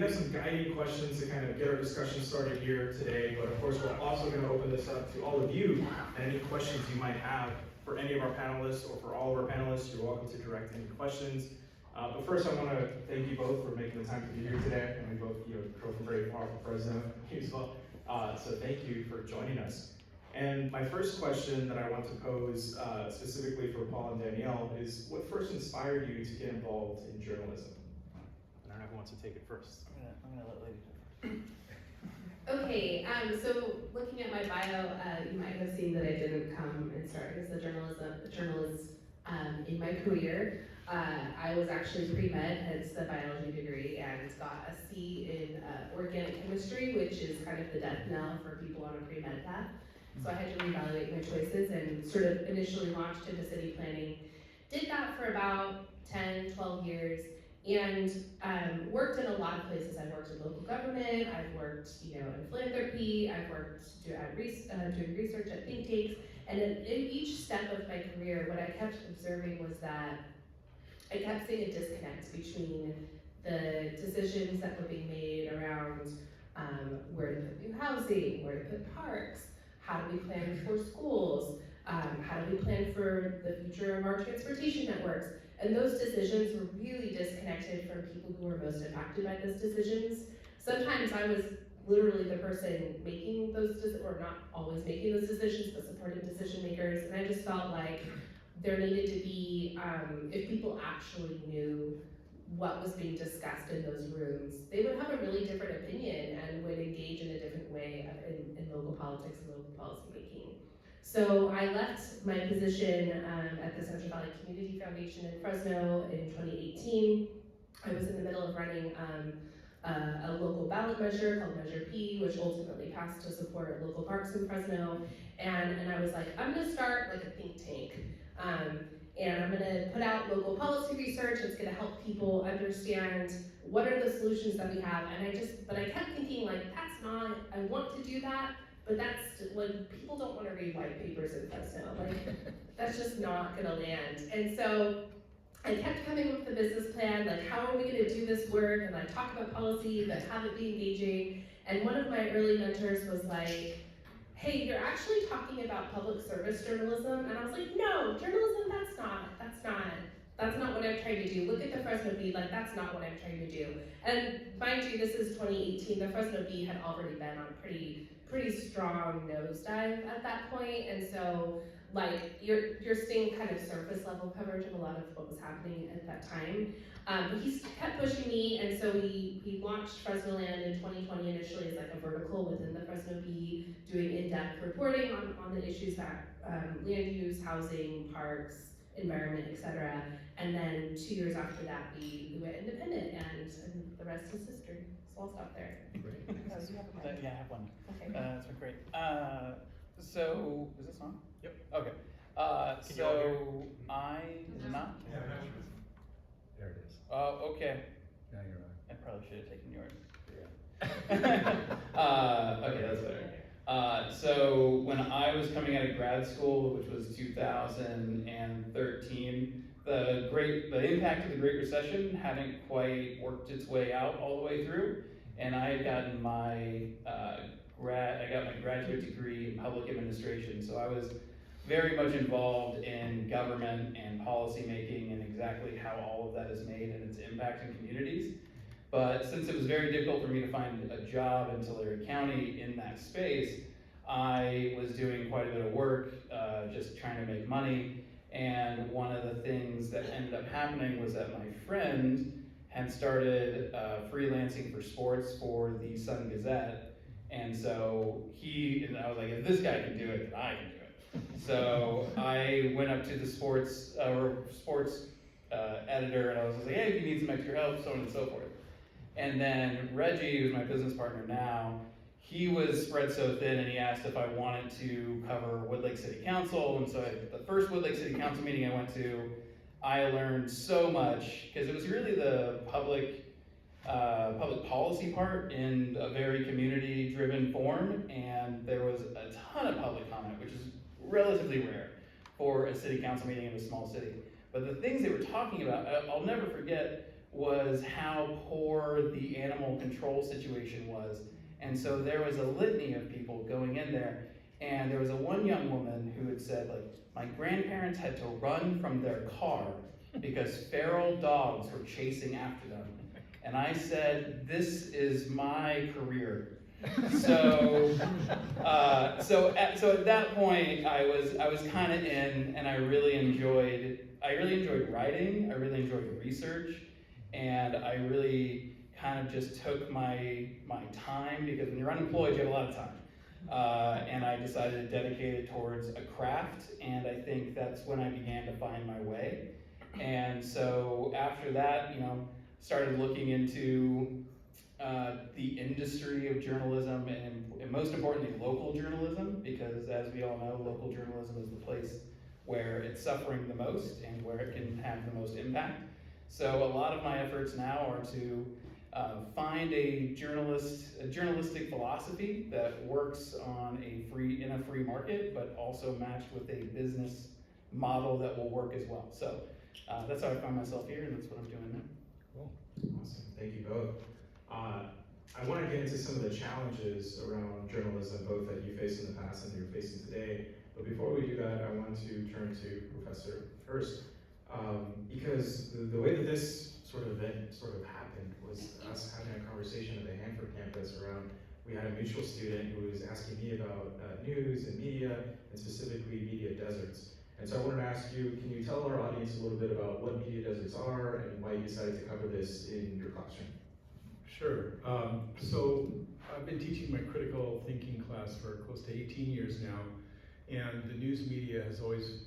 have some guiding questions to kind of get our discussion started here today, but of course we're also going to open this up to all of you, and any questions you might have for any of our panelists or for all of our panelists, you're welcome to direct any questions. But first I want to thank you both for making the time to be here today, and we both drove from very far from Fresno as well. So thank you for joining us. And my first question that I want to pose specifically for Paul and Danielle is, what first inspired you to get involved in journalism? I don't know who wants to take it first. I'm gonna let Lady go first. Okay, so looking at my bio, you might have seen that I didn't come and start as a journalist in my career. I was actually pre-med, hence the biology degree, and got a C in organic chemistry, which is kind of the death knell for people on a pre-med path. So I had to reevaluate my choices and sort of initially launched into city planning. Did that for about 10, 12 years. And worked in a lot of places. I've worked in local government, I've worked in philanthropy, I've worked doing research at think tanks, and in each step of my career, what I kept observing was that I kept seeing a disconnect between the decisions that were being made around where to put new housing, where to put parks, how do we plan for schools, how do we plan for the future of our transportation networks. And those decisions were really disconnected from people who were most impacted by those decisions. Sometimes I was literally the person making those decisions, or not always making those decisions, but supporting decision makers. And I just felt like there needed to be, if people actually knew what was being discussed in those rooms, they would have a really different opinion and would engage in a different way in local politics and local policy making. So I left my position at the Central Valley Community Foundation in Fresno in 2018. I was in the middle of running a local ballot measure called Measure P, which ultimately passed to support local parks in Fresno. And I was like, I'm gonna start like a think tank. And I'm gonna put out local policy research. It's gonna help people understand what are the solutions that we have. But I kept thinking like, that's not, I want to do that, but that's, like, people don't wanna read white papers in Fresno. Like, that's just not gonna land. And so I kept coming up with a business plan, like how are we gonna do this work, and like talk about policy, but have it be engaging. And one of my early mentors was like, hey, you're actually talking about public service journalism. And I was like, no, journalism, that's not what I'm trying to do. Look at the Fresno Bee, like that's not what I'm trying to do. And mind you, this is 2018, the Fresno Bee had already been on a pretty strong nosedive at that point. And so like you're seeing kind of surface level coverage of a lot of what was happening at that time. But he kept pushing me, and so we launched Fresnoland in 2020 initially as like a vertical within the Fresno Bee, doing in-depth reporting on the issues that land use, housing, parks, environment, etc. And then 2 years after that, we went independent, and the rest is history. So I'll stop there. Great. Yeah, I have one. Okay. That's been great. So, is this on? Yep. Okay. Can you all hear? Is it not? Yeah, there it is. Oh, okay. Now you're on. I probably should have taken yours. Yeah. Okay, that's better. So when I was coming out of grad school, which was 2013, the impact of the Great Recession hadn't quite worked its way out all the way through, and I had gotten my I got my graduate degree in public administration, so I was very much involved in government and policy making and exactly how all of that is made and its impact in communities. But since it was very difficult for me to find a job in Tulare County in that space, I was doing quite a bit of work, just trying to make money. And one of the things that ended up happening was that my friend had started freelancing for sports for the Sun-Gazette. And so I was like, if this guy can do it, then I can do it. So I went up to the sports editor, and I was like, hey, if you need some extra help, so on and so forth. And then Reggie, who's my business partner now, he was spread so thin, and he asked if I wanted to cover Woodlake City Council. And so the first Woodlake City Council meeting I went to, I learned so much, because it was really the public policy part in a very community-driven form, and there was a ton of public comment, which is relatively rare for a city council meeting in a small city. But the things they were talking about, I'll never forget was how poor the animal control situation was. And so there was a litany of people going in there, and there was one young woman who had said, like, my grandparents had to run from their car because feral dogs were chasing after them. And I said, this is my career. So at that point, I was kind of in, and I really enjoyed writing. I really enjoyed research, and I really kind of just took my time, because when you're unemployed, you have a lot of time. And I decided to dedicate it towards a craft, and I think that's when I began to find my way. And so after that, started looking into the industry of journalism, and most importantly, local journalism, because as we all know, local journalism is the place where it's suffering the most and where it can have the most impact. So a lot of my efforts now are to find a journalistic philosophy that works in a free market, but also matched with a business model that will work as well. So that's how I find myself here, and that's what I'm doing now. Cool. Awesome. Thank you both. I want to get into some of the challenges around journalism, both that you faced in the past and you're facing today. But before we do that, I want to turn to Professor Hurst, because the way that this sort of event happened was us having a conversation at the Hanford campus around, we had a mutual student who was asking me about news and media, and specifically media deserts. And so I wanted to ask you, can you tell our audience a little bit about what media deserts are and why you decided to cover this in your classroom? Sure. So I've been teaching my critical thinking class for close to 18 years now, and the news media has always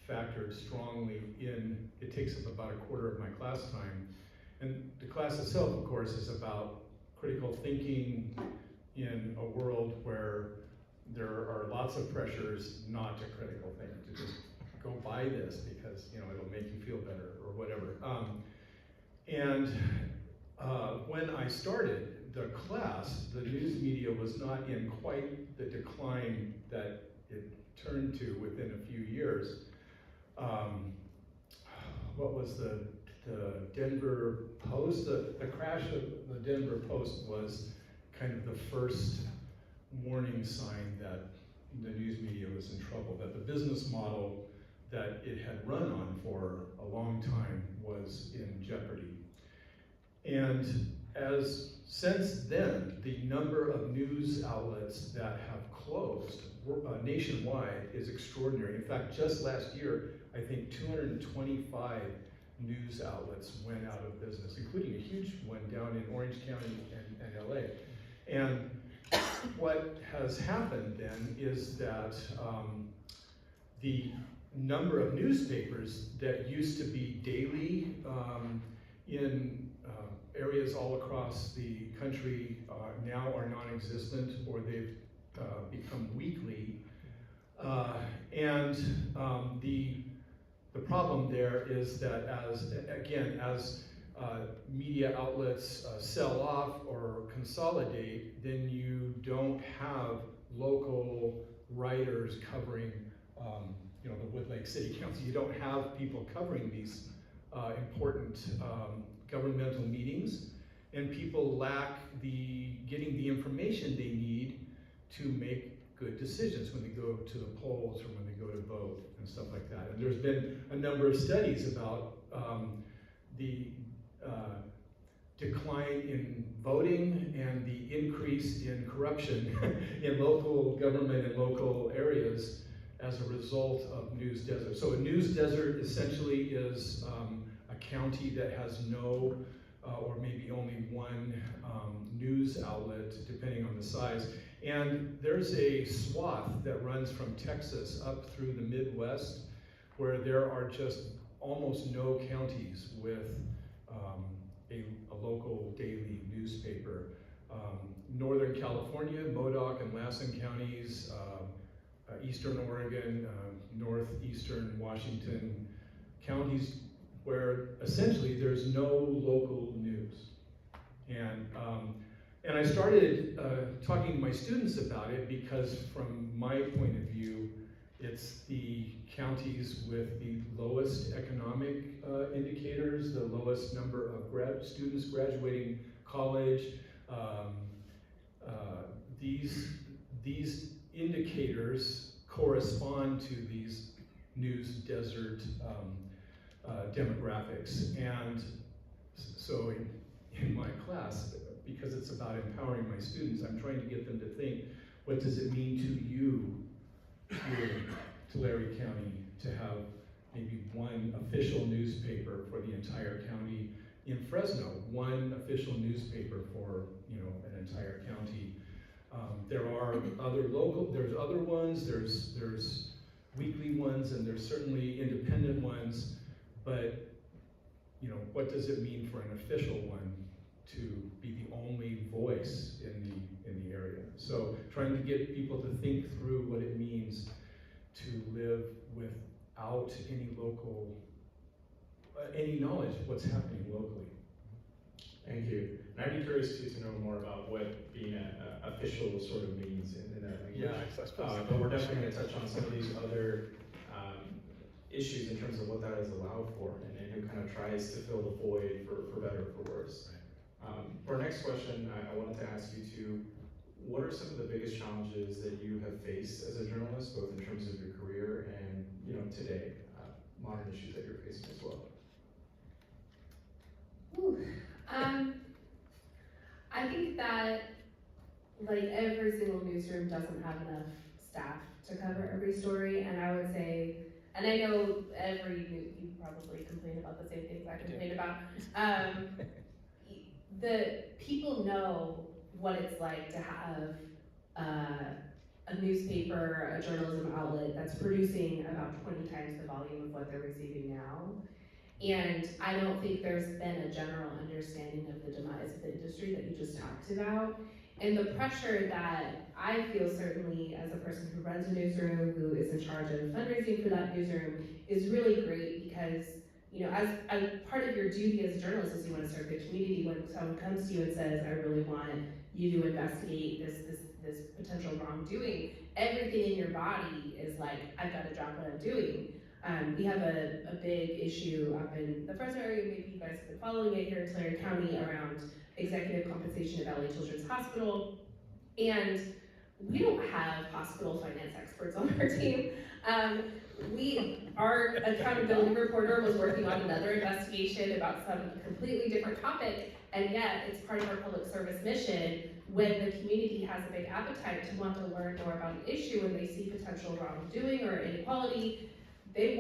factored strongly in. It takes up about a quarter of my class time. And the class itself, of course, is about critical thinking in a world where there are lots of pressures not to critical think, to just go buy this because it'll make you feel better or whatever. When I started the class, the news media was not in quite the decline that it turned to within a few years. What was the Denver Post? The crash of the Denver Post was kind of the first warning sign that the news media was in trouble, that the business model that it had run on for a long time was in jeopardy. And since then, the number of news outlets that have closed nationwide is extraordinary. In fact, just last year, I think 225 news outlets went out of business, including a huge one down in Orange County and LA. And what has happened then is that the number of newspapers that used to be daily in areas all across the country now are non-existent, or they've become weekly. The problem there is that as media outlets sell off or consolidate, then you don't have local writers covering, the Wood Lake City Council. You don't have people covering these important governmental meetings, and people lack getting the information they need to make good decisions when they go to the polls or when they go to vote and stuff like that. And there's been a number of studies about the decline in voting and the increase in corruption in local government and local areas as a result of news deserts. So a news desert essentially is a county that has no or maybe only one news outlet, depending on the size. And there's a swath that runs from Texas up through the Midwest where there are just almost no counties with a local daily newspaper. Northern California, Modoc and Lassen counties, Eastern Oregon, northeastern Washington, counties where essentially there's no local news. And I started talking to my students about it because from my point of view, It's the counties with the lowest economic indicators, the lowest number of students graduating college. These indicators correspond to these news desert demographics. And so in my class, because it's about empowering my students, I'm trying to get them to think, what does it mean to you here in Tulare County to have maybe one official newspaper for the entire county? In Fresno, one official newspaper for, you know, an entire county. There are there's other ones, there's weekly ones, and there's certainly independent ones, but, you know, what does it mean for an official one to be the only voice in the area? So trying to get people to think through what it means to live without any knowledge of what's happening locally. Thank you. And I'd be curious to know more about what being an official sort of means in that language. I suppose. But we're definitely going to touch on some of these other issues in terms of what that is allowed for, and who kind of tries to fill the void for better or for worse. For our next question, I wanted to ask you what are some of the biggest challenges that you have faced as a journalist, both in terms of your career and, you know, today, modern issues that you're facing as well? Ooh. I think that, like, every single newsroom doesn't have enough staff to cover every story, and I would say, and I know you probably complain about the same things I complain about. The people know what it's like to have a newspaper, a journalism outlet that's producing about 20 times the volume of what they're receiving now. And I don't think there's been a general understanding of the demise of the industry that you just talked about. And the pressure that I feel, certainly as a person who runs a newsroom, who is in charge of fundraising for that newsroom, is really great because, you know, as part of your duty as a journalist is you want to serve the community. When someone comes to you and says, I really want you to investigate this potential wrongdoing, everything in your body is like, I've got to drop what I'm doing. We have a big issue up in the Fresno area, maybe you guys have been following it here in Tulare County, around executive compensation at LA Children's Hospital. And we don't have hospital finance experts on our team. Our accountability reporter was working on another investigation about some completely different topic, and yet it's part of our public service mission. When the community has a big appetite to want to learn more about an issue and they see potential wrongdoing or inequality, they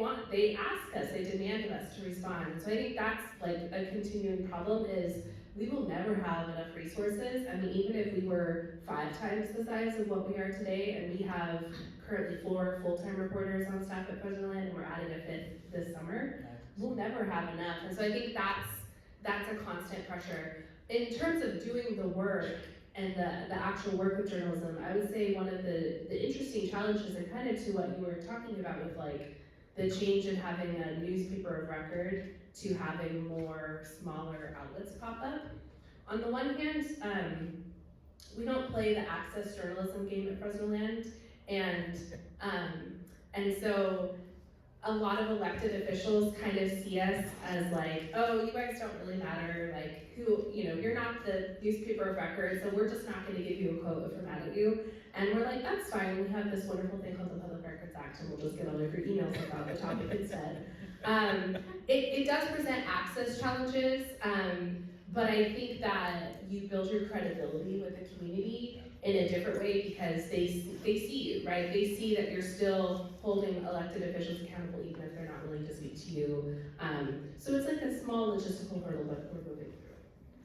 ask us, they demand of us to respond. So I think that's like a continuing problem, is we will never have enough resources. I mean, even if we were 5 times the size of what we are today, and we have currently 4 full-time reporters on staff at Fresnoland, and we're adding a 5th this summer, we'll never have enough. And so I think that's a constant pressure. In terms of doing the work and the actual work of journalism, I would say one of the interesting challenges, and kind of to what you were talking about with like the change in having a newspaper of record to having more smaller outlets pop up. On the one hand, we don't play the access journalism game at Fresnoland, and so a lot of elected officials kind of see us as like, oh, you guys don't really matter, like you're not the newspaper of record, so we're just not gonna give you a quote if we're mad at you. And we're like, that's fine, we have this wonderful thing called the Public Records Act, and we'll just get all of your emails about the topic instead. It does present access challenges, but I think that you build your credibility with the community in a different way because they see you, right? They see that you're still holding elected officials accountable even if they're not willing to speak to you. So it's like a small logistical hurdle that we're moving through.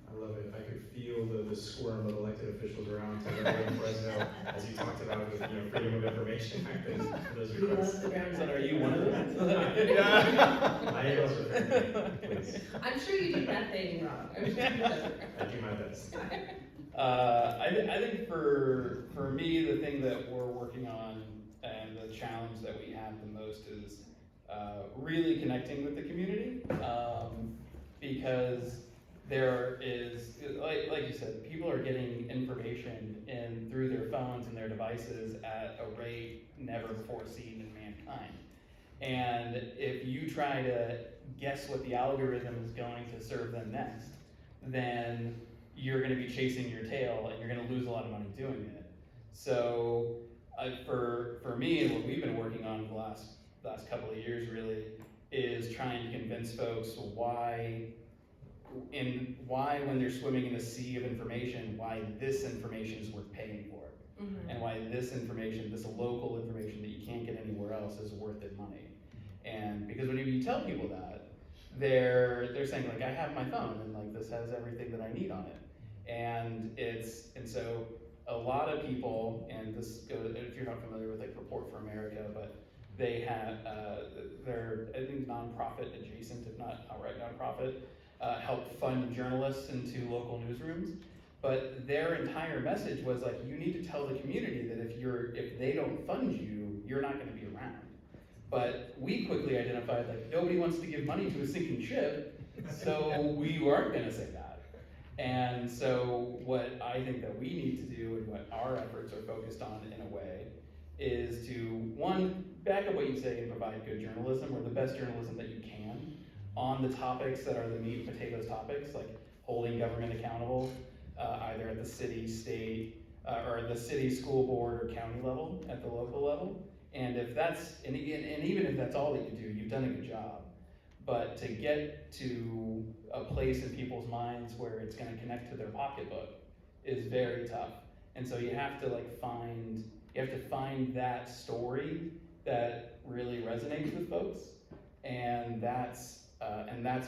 I love it. I could feel the squirm of elected officials around Tulare and Fresno as you talked about with Freedom of Information Act and those We requests. love the ground. So are you one of them? My emails are fair, please. I'm sure you do nothing wrong. I'm sure you do nothing wrong. I do my best. I think for me, the thing that we're working on and the challenge that we have the most is really connecting with the community, because there is, like you said, people are getting information in through their phones and their devices at a rate never before seen in mankind. And if you try to guess what the algorithm is going to serve them next, then you're gonna be chasing your tail and you're gonna lose a lot of money doing it. So for me, and what we've been working on the last couple of years really, is trying to convince folks why when they're swimming in a sea of information, why this information is worth paying for. And why this information, this local information that you can't get anywhere else, is worth their money. And because when you tell people that, they're saying like, I have my phone and like this has everything that I need on it. And so a lot of people, and this goes, if you're not familiar with like Report for America, but they have, they're, I think, nonprofit adjacent, if not outright nonprofit, help fund journalists into local newsrooms. But their entire message was like, you need to tell the community that if they don't fund you, you're not gonna be around. But we quickly identified like, nobody wants to give money to a sinking ship, so we weren't gonna say that. And so what I think that we need to do, and what our efforts are focused on in a way, is to, one, back up what you say and provide good journalism, or the best journalism that you can, on the topics that are the meat and potatoes topics, like holding government accountable, either at the city, state, or the city, school board, or county level, at the local level. And if that's, and even if that's all that you do, you've done a good job. But to get to a place in people's minds where it's gonna connect to their pocketbook is very tough. And so you have to find that story that really resonates with folks. And that's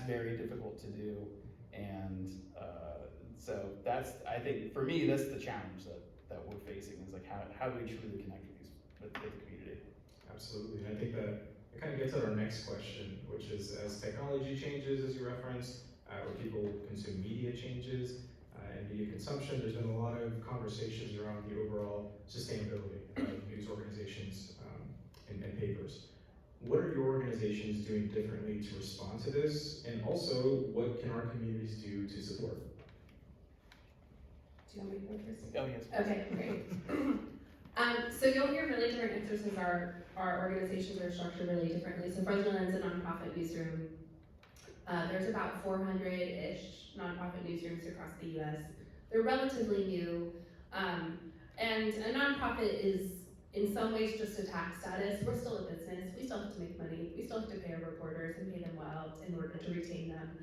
very difficult to do. And so that's, I think, for me, that's the challenge that we're facing, is like, how do we truly connect with the community? Absolutely, and I think that it kind of gets at our next question, which is, as technology changes, as you referenced, or people consume media changes, and media consumption, there's been a lot of conversations around the overall sustainability of news organizations and papers. What are your organizations doing differently to respond to this? And also, what can our communities do to support? Do you want me to go first? Oh, yes. Okay, great. So you'll hear really different answers, as our organizations are structured really differently. So Fresnoland's a nonprofit newsroom. There's about 400-ish nonprofit newsrooms across the US. They're relatively new. And a nonprofit is, in some ways, just a tax status. We're still a business. We still have to make money. We still have to pay our reporters and pay them well in order to retain them.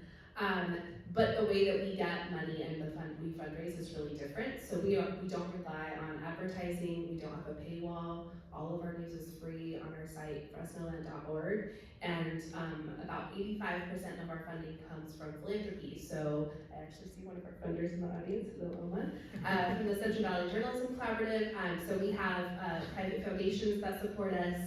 But the way that we get money and we fundraise is really different. So we don't rely on advertising. We don't have a paywall. All of our news is free on our site, fresnoland.org. And about 85% of our funding comes from philanthropy. So I actually see one of our funders in the audience, Loma, from the Central Valley Journalism Collaborative. So we have private foundations that support us,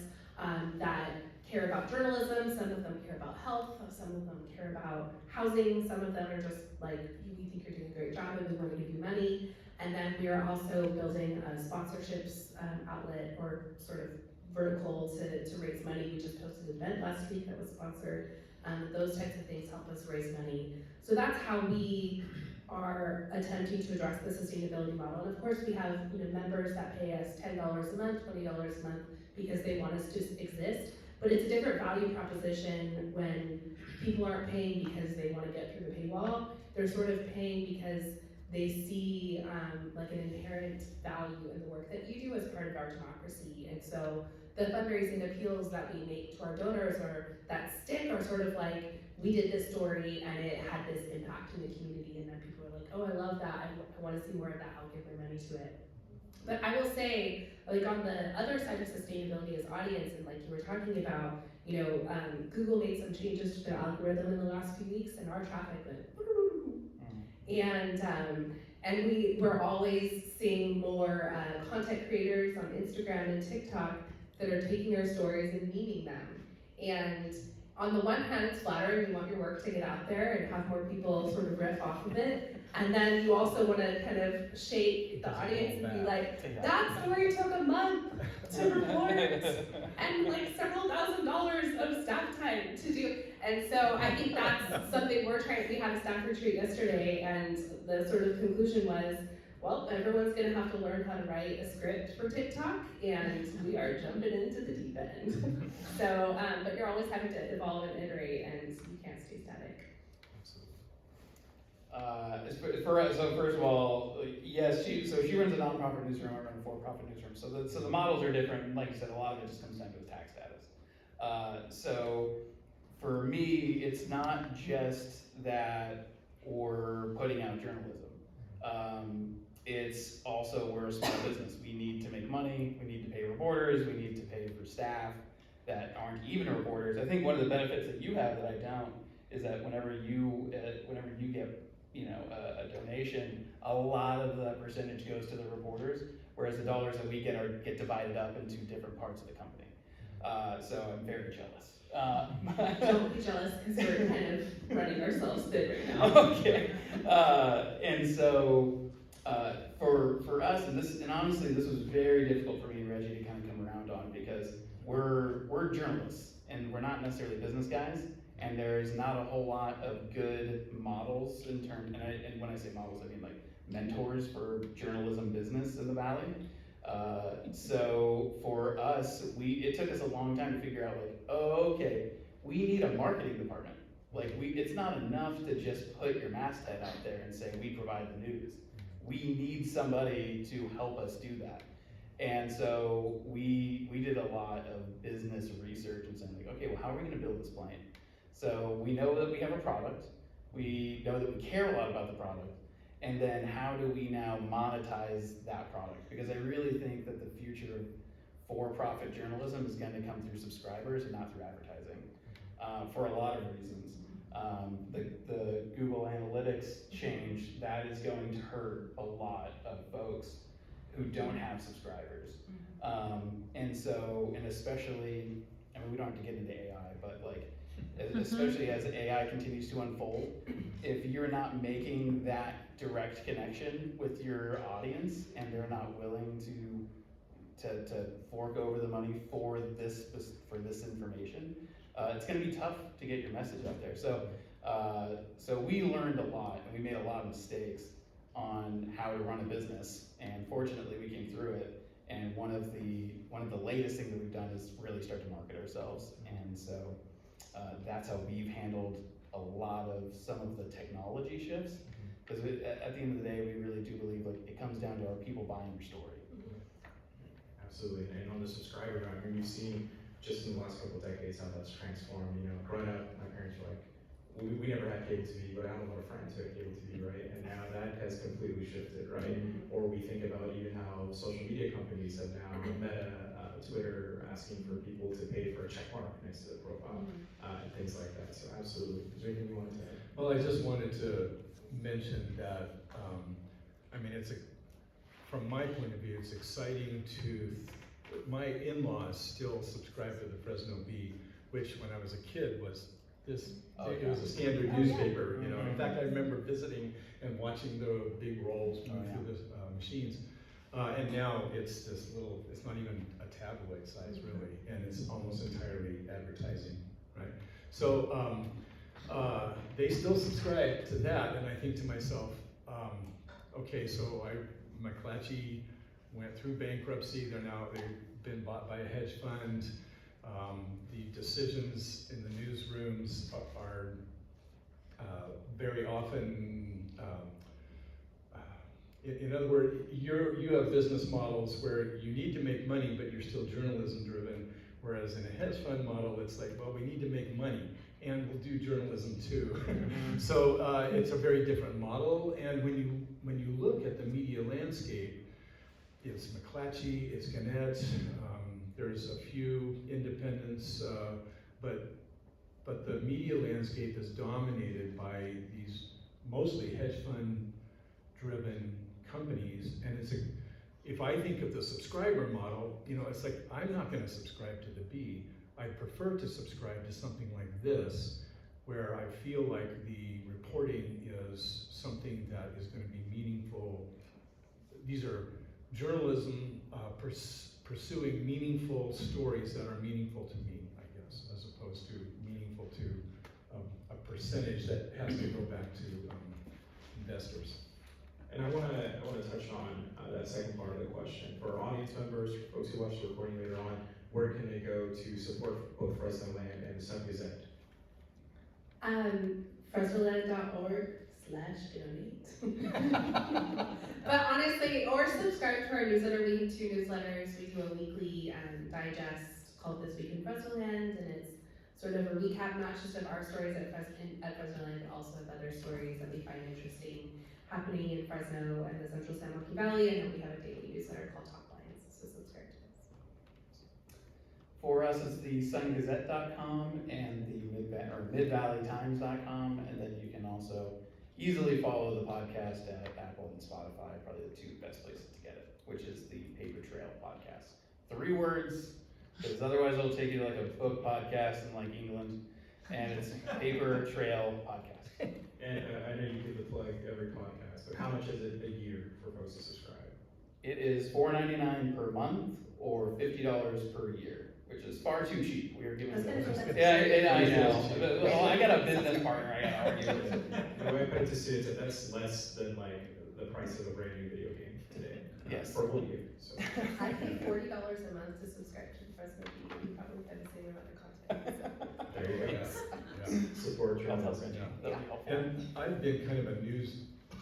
that care about journalism. Some of them care about health. Some of them care about housing. Some of them are just like, we think you're doing a great job and we want to give you money. And then we are also building a sponsorships outlet, or sort of vertical to raise money. We just posted an event last week that was sponsored. Those types of things help us raise money. So that's how we are attempting to address the sustainability model. And of course we have members that pay us $10 a month, $20 a month, because they want us to exist. But it's a different value proposition when people aren't paying because they want to get through the paywall. They're sort of paying because they see like an inherent value in the work that you do as part of our democracy. And so the fundraising appeals that we make to our donors, or that stick, are sort of like, we did this story and it had this impact in the community, and then people are like, oh, I love that, I want to see more of that, I'll give my money to it. But I will say, like, on the other side of sustainability as audience, and like you were talking about, Google made some changes to their algorithm in the last few weeks, and our traffic went, and we're always seeing more content creators on Instagram and TikTok that are taking our stories and memeing them. And on the one hand, it's flattering, you want your work to get out there and have more people sort of riff off of it. And then you also want to kind of shake the audience and be like, that story took a month to report and like several $1,000s of staff time to do. And so I think that's something we had a staff retreat yesterday, and the sort of conclusion was, well, everyone's gonna have to learn how to write a script for TikTok, and we are jumping into the deep end. So, but you're always having to evolve and iterate, and you can't stay static. So first of all, yes, she runs a nonprofit newsroom, I run a for-profit newsroom, so the models are different. Like you said, a lot of it just comes down to the tax status. So for me, it's not just that we're putting out journalism. It's also, we're a small business. We need to make money, we need to pay reporters, we need to pay for staff that aren't even reporters. I think one of the benefits that you have that I don't is that whenever you get a donation, a lot of the percentage goes to the reporters, whereas the dollars that we get divided up into different parts of the company. So I'm very jealous. Don't be jealous, because we're kind of running ourselves thin right now. Okay. And so for us, and honestly, this was very difficult for me and Reggie to kind of come around on, because we're journalists and we're not necessarily business guys. And there's not a whole lot of good models and when I say models, I mean like mentors for journalism business in the Valley. So for us, it took us a long time to figure out like, oh, okay, we need a marketing department. Like it's not enough to just put your masthead out there and say, we provide the news. We need somebody to help us do that. And so we did a lot of business research and saying like, okay, well, how are we gonna build this plane? So we know that we have a product, we know that we care a lot about the product, and then how do we now monetize that product? Because I really think that the future of for-profit journalism is going to come through subscribers and not through advertising, for a lot of reasons. The Google Analytics change, that is going to hurt a lot of folks who don't have subscribers. And especially, I mean, we don't have to get into AI, but like, especially as AI continues to unfold, if you're not making that direct connection with your audience and they're not willing to fork over the money for this information, it's going to be tough to get your message out there. So we learned a lot, and we made a lot of mistakes on how to run a business, and fortunately we came through it. And one of the latest things that we've done is really start to market ourselves, and so that's how we've handled a lot of some of the technology shifts, because at the end of the day, we really do believe like it comes down to our people buying your story. Absolutely, and on the subscriber, I mean, we've seen just in the last couple of decades how that's transformed. Growing up, my parents were like, we never had cable TV, but I have a lot of friends who had cable TV, right? And now that has completely shifted, right? Or we think about even how social media companies have now, Meta, Twitter, asking for people to pay for a check mark next to the profile, and things like that. So absolutely. Is there anything you wanted to add? Well, I just wanted to mention that, I mean, from my point of view, it's exciting my in-laws still subscribe to the Fresno Bee, which when I was a kid was it was a standard newspaper, In fact, I remember visiting and watching the big rolls move through the machines. And now it's it's not even a tabloid size really, and it's almost entirely advertising, right? So they still subscribe to that, and I think to myself, okay, so McClatchy went through bankruptcy, they've been bought by a hedge fund. The decisions in the newsrooms are very often, in other words, you have business models where you need to make money, but you're still journalism driven. Whereas in a hedge fund model, it's like, well, we need to make money and we'll do journalism too. So it's a very different model. And when you look at the media landscape, it's McClatchy, it's Gannett, there's a few independents, but the media landscape is dominated by these mostly hedge fund driven companies. And if I think of the subscriber model, it's like, I'm not gonna subscribe to the Bee. I prefer to subscribe to something like this, where I feel like the reporting is something that is going to be meaningful. These are journalism pursuing meaningful stories that are meaningful to me, I guess, as opposed to meaningful to a percentage that has to go back to investors. And I wanna touch on that second part of the question. For our audience members, for folks who watch the recording later on, where can they go to support both Fresnoland and the Sun-Gazette? Fresnoland.org/donate. But honestly, or subscribe to our newsletter. We have 2 newsletters. We do a weekly digest called This Week in Fresnoland, and it's sort of a recap not just of our stories at Fresnoland, but also of other stories that we find interesting happening in Fresno and the Central San Joaquin Valley, and then we have a daily newsletter called Top Lines, so subscribe to us. For us, it's the Sun-Gazette.com and the MidValleyTimes.com, and then you can also easily follow the podcast at Apple and Spotify, probably the 2 best places to get it, which is the Paper Trail podcast. 3 words, because otherwise it'll take you to like a book podcast in like England, and it's Paper Trail Podcast. And I know you give the plug every podcast, but how much is it a year for folks to subscribe? It is $4.99 per month or $50 per year, which is far too cheap. We are giving yeah, I know. Well, I got a business partner I got to argue with. The way I put it to students, that's less than like the price of a brand new video game today. Yes. For a whole year, so. I pay $40 a month to subscribe to the Fresno TV. We probably have the same amount of content. So. There you go. Yeah. Support journalism. Yeah. That'll be helpful. And I've been kind of a news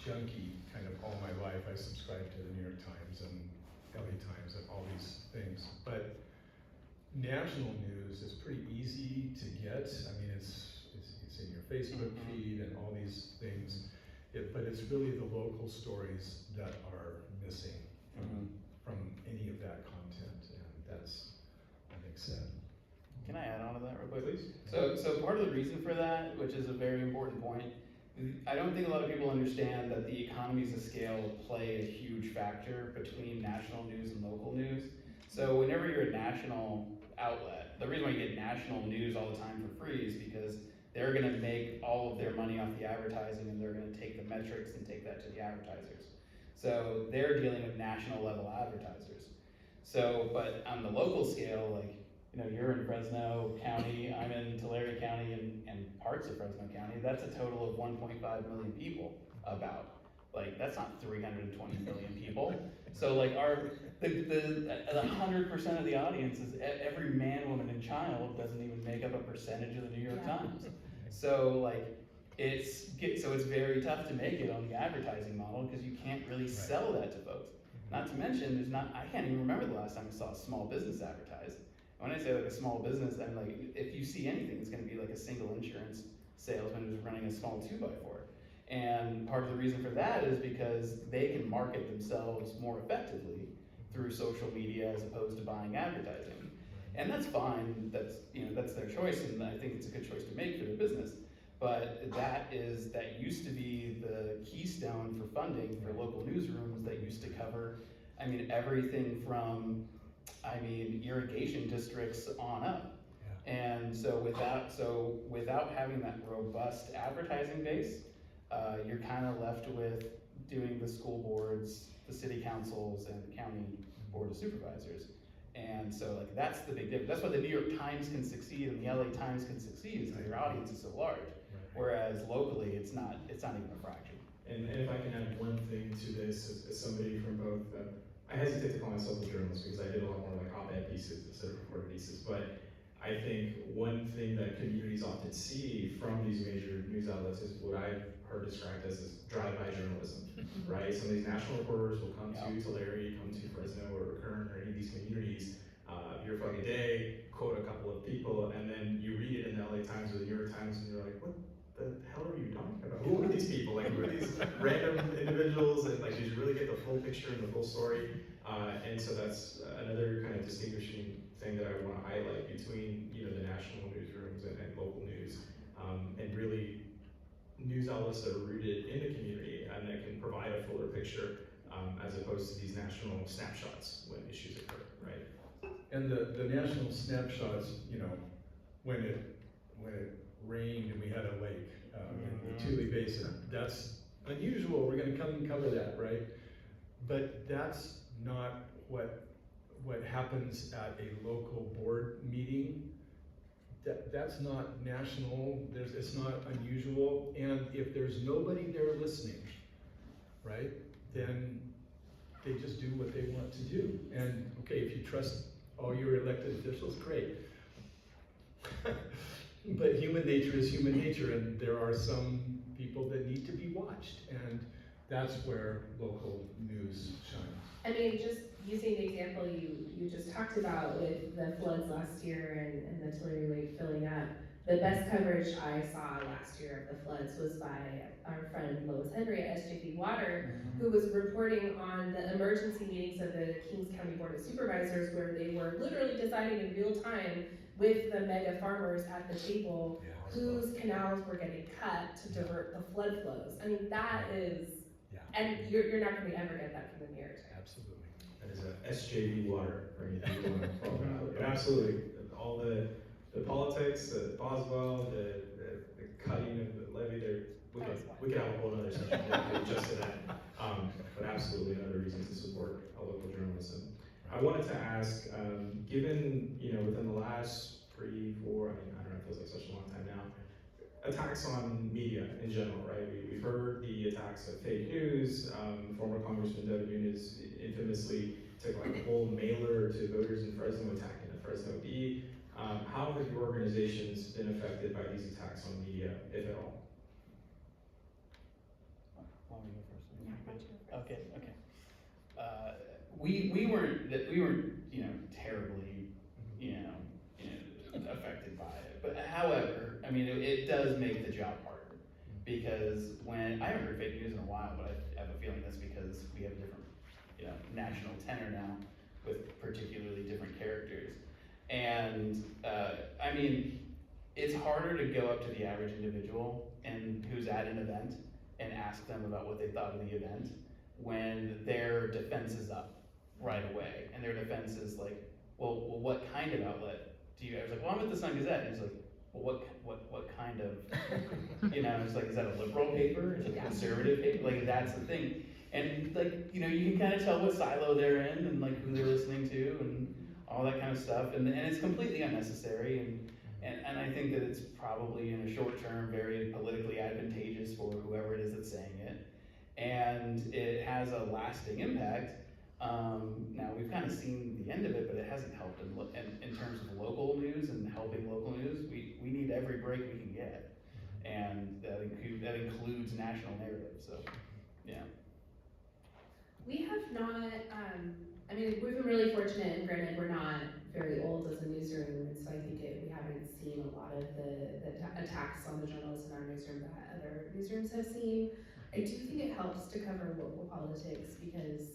junkie kind of all my life. I subscribe to the New York Times and LA Times and all these things. But national news is pretty easy to get. I mean, it's in your Facebook feed and all these things. But it's really the local stories that are missing from any of that content, and that makes sense. Can I add on to that real quick? Please. So part of the reason for that, which is a very important point, I don't think a lot of people understand that the economies of scale play a huge factor between national news and local news. So whenever you're a national outlet, the reason why you get national news all the time for free is because they're gonna make all of their money off the advertising, and they're gonna take the metrics and take that to the advertisers. So they're dealing with national level advertisers. So, but on the local scale, like, you know, you're in Fresno County, I'm in Tulare County and parts of Fresno County, that's a total of 1.5 million people about. Like, that's not 320 million people. So like the 100% of the audience is every man, woman, and child doesn't even make up a percentage of the New York Times. So like, it's very tough to make it on the advertising model because you can't really sell that to folks. Not to mention, I can't even remember the last time I saw a small business advertised. When I say like a small business, I'm like, if you see anything, it's gonna be like a single insurance salesman who's running a small 2x4. And part of the reason for that is because they can market themselves more effectively through social media as opposed to buying advertising. And that's fine, that's their choice, and I think it's a good choice to make for their business. But that used to be the keystone for funding for local newsrooms that used to cover, everything from, irrigation districts on up. Yeah. And so without having that robust advertising base, you're kind of left with doing the school boards, the city councils, and the county board of supervisors. And so like that's the big difference. That's why the New York Times can succeed and the LA Times can succeed, is because their audience is so large. Right. Whereas locally, it's not even a fraction. And if I can add one thing to this, as somebody from both, I hesitate to call myself a journalist because I did a lot more like op-ed pieces instead of reported pieces, but I think one thing that communities often see from these major news outlets is what I've heard described as this drive-by journalism, right? Some of these national reporters will come to Tulare, come to Fresno or Kern or any of these communities, your fucking day, quote a couple of people, and then you read it in the LA Times or the New York Times and you're like, what the hell are you talking about? Who are these people? Like, who are these random individuals? And like, did you really get the full picture and the full story? And so that's another kind of distinguishing thing that I would want to highlight between, the national newsrooms and local news, and really news outlets that are rooted in the community and that can provide a fuller picture, as opposed to these national snapshots when issues occur, right? And the national snapshots, when it rained and we had a said, that's unusual, we're gonna come and cover that, right? But that's not what happens at a local board meeting. That's not national, it's not unusual, and if there's nobody there listening, right, then they just do what they want to do. And okay, if you trust all your elected officials, great. But human nature is human nature, and there are some people that need to be watched, and that's where local news shines. I mean, just using the example you just talked about with the floods last year and the Tulare Lake filling up, the best coverage I saw last year of the floods was by our friend Lois Henry at SJP Water, who was reporting on the emergency meetings of the Kings County Board of Supervisors, where they were literally deciding in real time with the mega farmers at the table whose canals were getting cut to divert the flood flows. I mean, that is, and you're not gonna ever get that from the New York Times. Absolutely. That is a SJV water for anything you want to follow that. But absolutely, all the politics, the Boswell, the cutting of the levee, we could have a whole other session dedicated just to that. But absolutely another reason to support a local journalism. I wanted to ask, given, within the last 3, 4, I don't know, it feels like such a long time now, attacks on media in general, right? We've heard the attacks of fake news. Former Congressman Devin Nunes infamously took like a whole mailer to voters in Fresno attacking the Fresno Bee. How have your organizations been affected by these attacks on media, if at all? Want me to go first? Okay. We weren't terribly, affected by it. But however, I mean, it does make the job harder, because when, I haven't heard fake news in a while, but I have a feeling that's because we have a different, national tenor now with particularly different characters. And, I mean, it's harder to go up to the average individual and who's at an event and ask them about what they thought of the event when their defense is up right away. And their defense is like, well, what kind of outlet do you, I was like, well, I'm at the Sun-Gazette. And he's like, well, what kind of, it's like, is that a liberal paper? Is it a conservative paper? Like, that's the thing. And like, you can kind of tell what silo they're in and like who they're listening to and all that kind of stuff. And it's completely unnecessary. And I think that it's probably in a short term very politically advantageous for whoever it is that's saying it. And it has a lasting impact. Now we've kind of seen the end of it, but it hasn't helped in terms of local news and helping local news. We need every break we can get. And that includes national narrative, so, yeah. We have not, we've been really fortunate, and granted, we're not very old as a newsroom, and so I think we haven't seen a lot of the attacks on the journalists in our newsroom that other newsrooms have seen. I do think it helps to cover local politics, because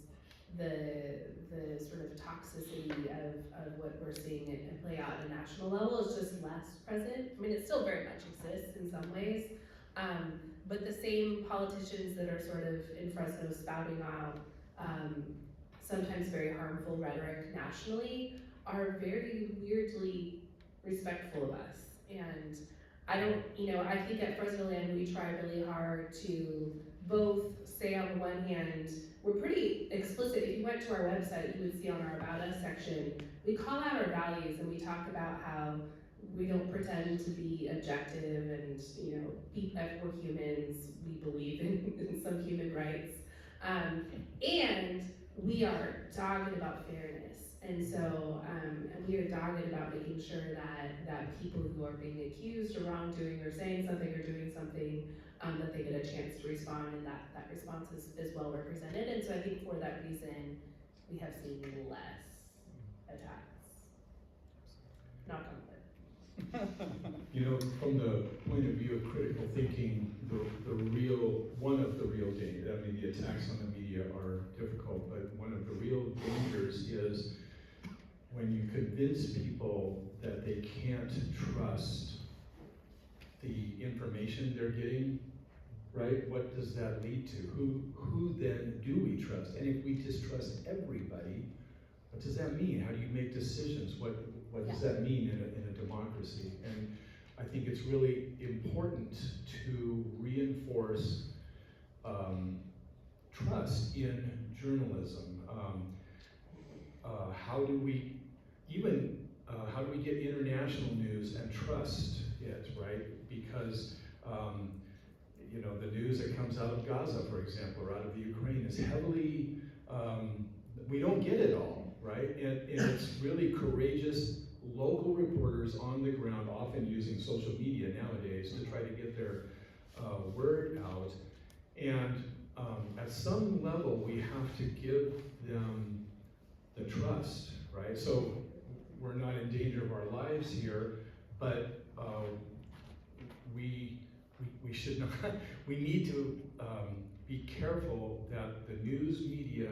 the sort of toxicity of what we're seeing and play out at a national level is just less present. I mean, it still very much exists in some ways, but the same politicians that are sort of in Fresno spouting out sometimes very harmful rhetoric nationally are very weirdly respectful of us. And I think at Fresnoland we try really hard to both say, on the one hand, we're pretty explicit. If you went to our website, you would see on our About Us section, we call out our values and we talk about how we don't pretend to be objective, and we're humans, we believe in some human rights. And we are dogged about fairness. And so, and we are dogged about making sure that people who are being accused of wrongdoing or saying something or doing something, that they get a chance to respond, and that response is well represented. And so I think for that reason, we have seen less attacks. Knock on wood. From the point of view of critical thinking, one of the real dangers, the attacks on the media are difficult, but one of the real dangers is when you convince people that they can't trust the information they're getting, right? What does that lead to? Who then do we trust? And if we distrust everybody, what does that mean? How do you make decisions? What does that mean in a democracy? And I think it's really important to reinforce journalism. How do we how do we get international news and trust it, right? Because you know, the news that comes out of Gaza, for example, or out of the Ukraine is heavily, we don't get it all, right? And it's really courageous local reporters on the ground, often using social media nowadays to try to get their word out. And at some level, we have to give them the trust, right? So we're not in danger of our lives here, but we should not, we need to be careful that the news media,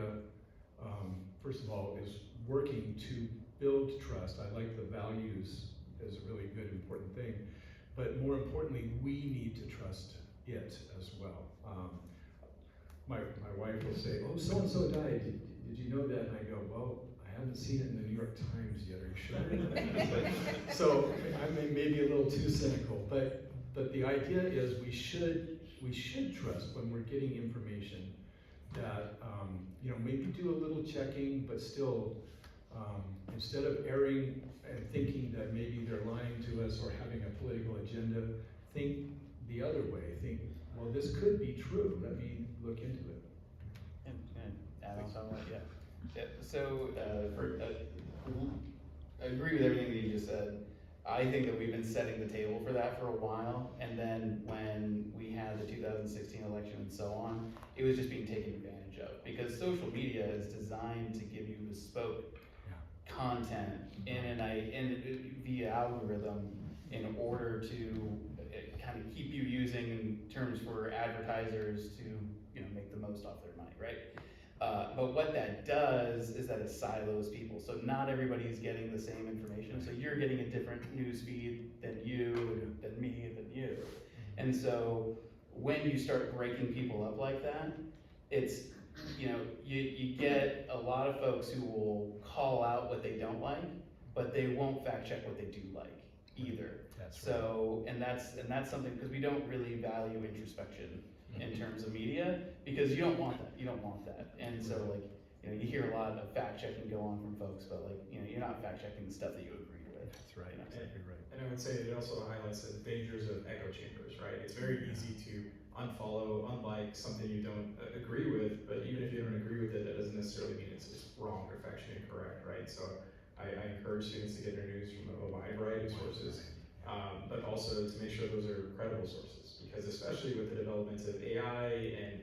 first of all, is working to build trust. I like the values as a really good, important thing, but more importantly, we need to trust it as well. My wife will say, oh, so-and-so died, did you know that? And I go, well, I haven't seen it in the New York Times yet, are you sure? So I may be a little too cynical, but the idea is we should trust when we're getting information that, you know, maybe do a little checking, but still, instead of erring and thinking that maybe they're lying to us or having a political agenda, think the other way. Think, well, this could be true. Let me look into it. And add on something like that. Yeah. So I agree with everything that you just said. I think that we've been setting the table for that for a while, and then when we had the 2016 election and so on, it was just being taken advantage of, because social media is designed to give you bespoke content via algorithm in order to kind of keep you using in terms for advertisers to, you know, make the most off their money, right? But what that does is that it silos people. So not everybody is getting the same information. So you're getting a different news feed than you, than me, than you. And so when you start breaking people up like that, it's, you know, you get a lot of folks who will call out what they don't like, but they won't fact check what they do like either. That's right. So, and that's something, because we don't really value introspection in terms of media, because you don't want that. You don't want that. And so, like, you know, you hear a lot of fact checking go on from folks, but, like, you know, you're not fact checking the stuff that you agree with. That's right. You know? Exactly right. And I would say it also highlights the dangers of echo chambers, right? It's very easy to unfollow, unlike something you don't agree with, but even if you don't agree with it, that doesn't necessarily mean it's wrong or factually incorrect, right? So I encourage students to get their news from a wide variety of sources, but also to make sure those are credible sources, because especially with the development of AI and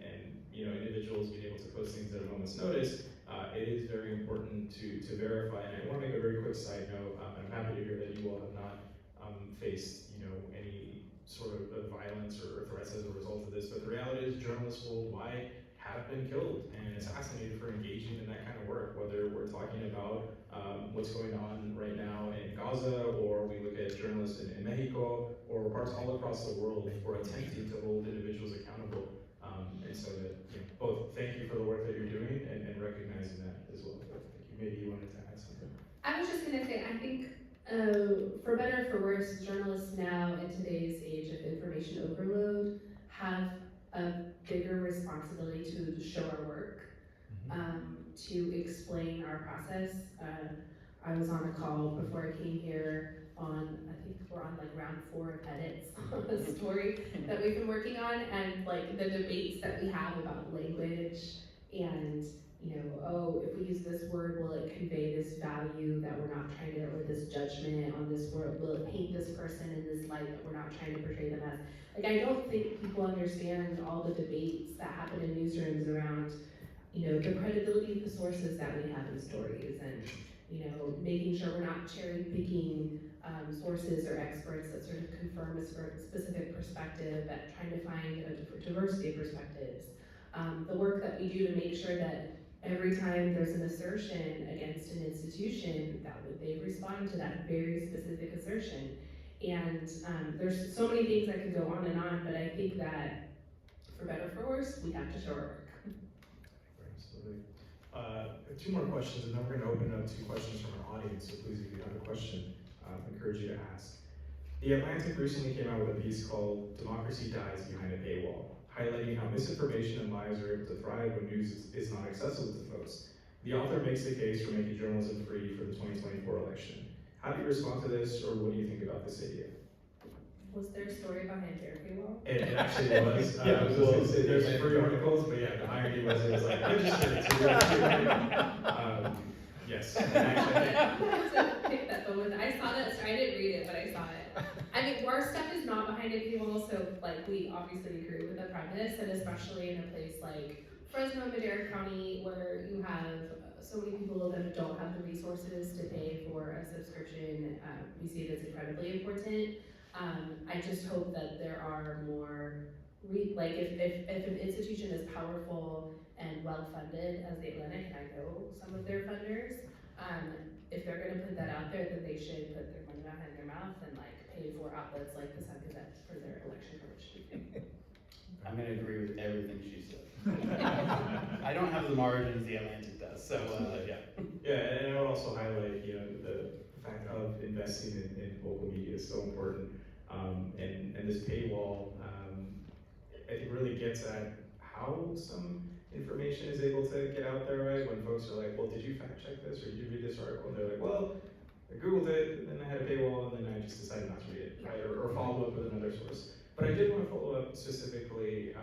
you know, individuals being able to post things at a moment's notice, it is very important to verify. And I want to make a very quick side note. I'm happy to hear that you all have not faced, you know, any sort of violence or threats as a result of this. But the reality is, journalists worldwide have been killed and assassinated for engaging in that kind of work. Whether we're talking about what's going on right now in Gaza, or we look at journalists in Mexico, or parts all across the world for attempting to hold individuals accountable. And so that, you know, both thank you for the work that you're doing and recognizing that as well. Thank you. Maybe you wanted to add something. I was just gonna say, I think, for better or for worse, journalists now in today's age of information overload have a bigger responsibility to show our work, to explain our process. I was on a call before I came here on, I think we're on like round 4 of edits on the story that we've been working on, and like the debates that we have about language and, you know, oh, if we use this word, will it convey this value that we're not trying to, or this judgment on this word, will it paint this person in this light that we're not trying to portray them as? Like, I don't think people understand all the debates that happen in newsrooms around, you know, the credibility of the sources that we have in stories, and, you know, making sure we're not cherry picking sources or experts that sort of confirm a specific perspective, that trying to find a diversity of perspectives. The work that we do to make sure that every time there's an assertion against an institution, that they respond to that very specific assertion. And there's so many things that could go on, but I think that for better or for worse, we have to show our work. Absolutely. 2 more questions, and then we're going to open it up to questions from our audience. So please, if you have a question, I encourage you to ask. The Atlantic recently came out with a piece called "Democracy Dies Behind a Paywall." highlighting how misinformation and lies are able to thrive when news is not accessible to folks. The author makes the case for making journalism free for the 2024 election. How do you respond to this, or what do you think about this idea? Was there a story behind their paywall? It actually was. Yeah, I was just gonna say there's free articles, but yeah, the irony was it was like interesting to yes. And actually, I have to pick that phone with, I saw that, I didn't read it, but I saw it. I mean, our stuff is not behind a paywall, so like we obviously agree with the premise, and especially in a place like Fresno and Madera County, where you have so many people that don't have the resources to pay for a subscription, we see it as incredibly important. I just hope that there are more, like if an institution is powerful and well-funded as the Atlantic, and I know some of their funders, if they're gonna put that out there, then they should put their money behind their mouth and like pay for outlets like the Sun-Gazette for their election coverage. I'm gonna agree with everything she said. I don't have the margins the Atlantic does, so, yeah. yeah, and I would also highlight, the fact of investing in local media is so important. And this paywall, I think really gets at how some information is able to get out there, right? When folks are like, well, did you fact check this, or did you read this article? And they're like, well, I Googled it, and then I had a paywall, and then I just decided not to read it, right? Or follow up with another source. But I did want to follow up specifically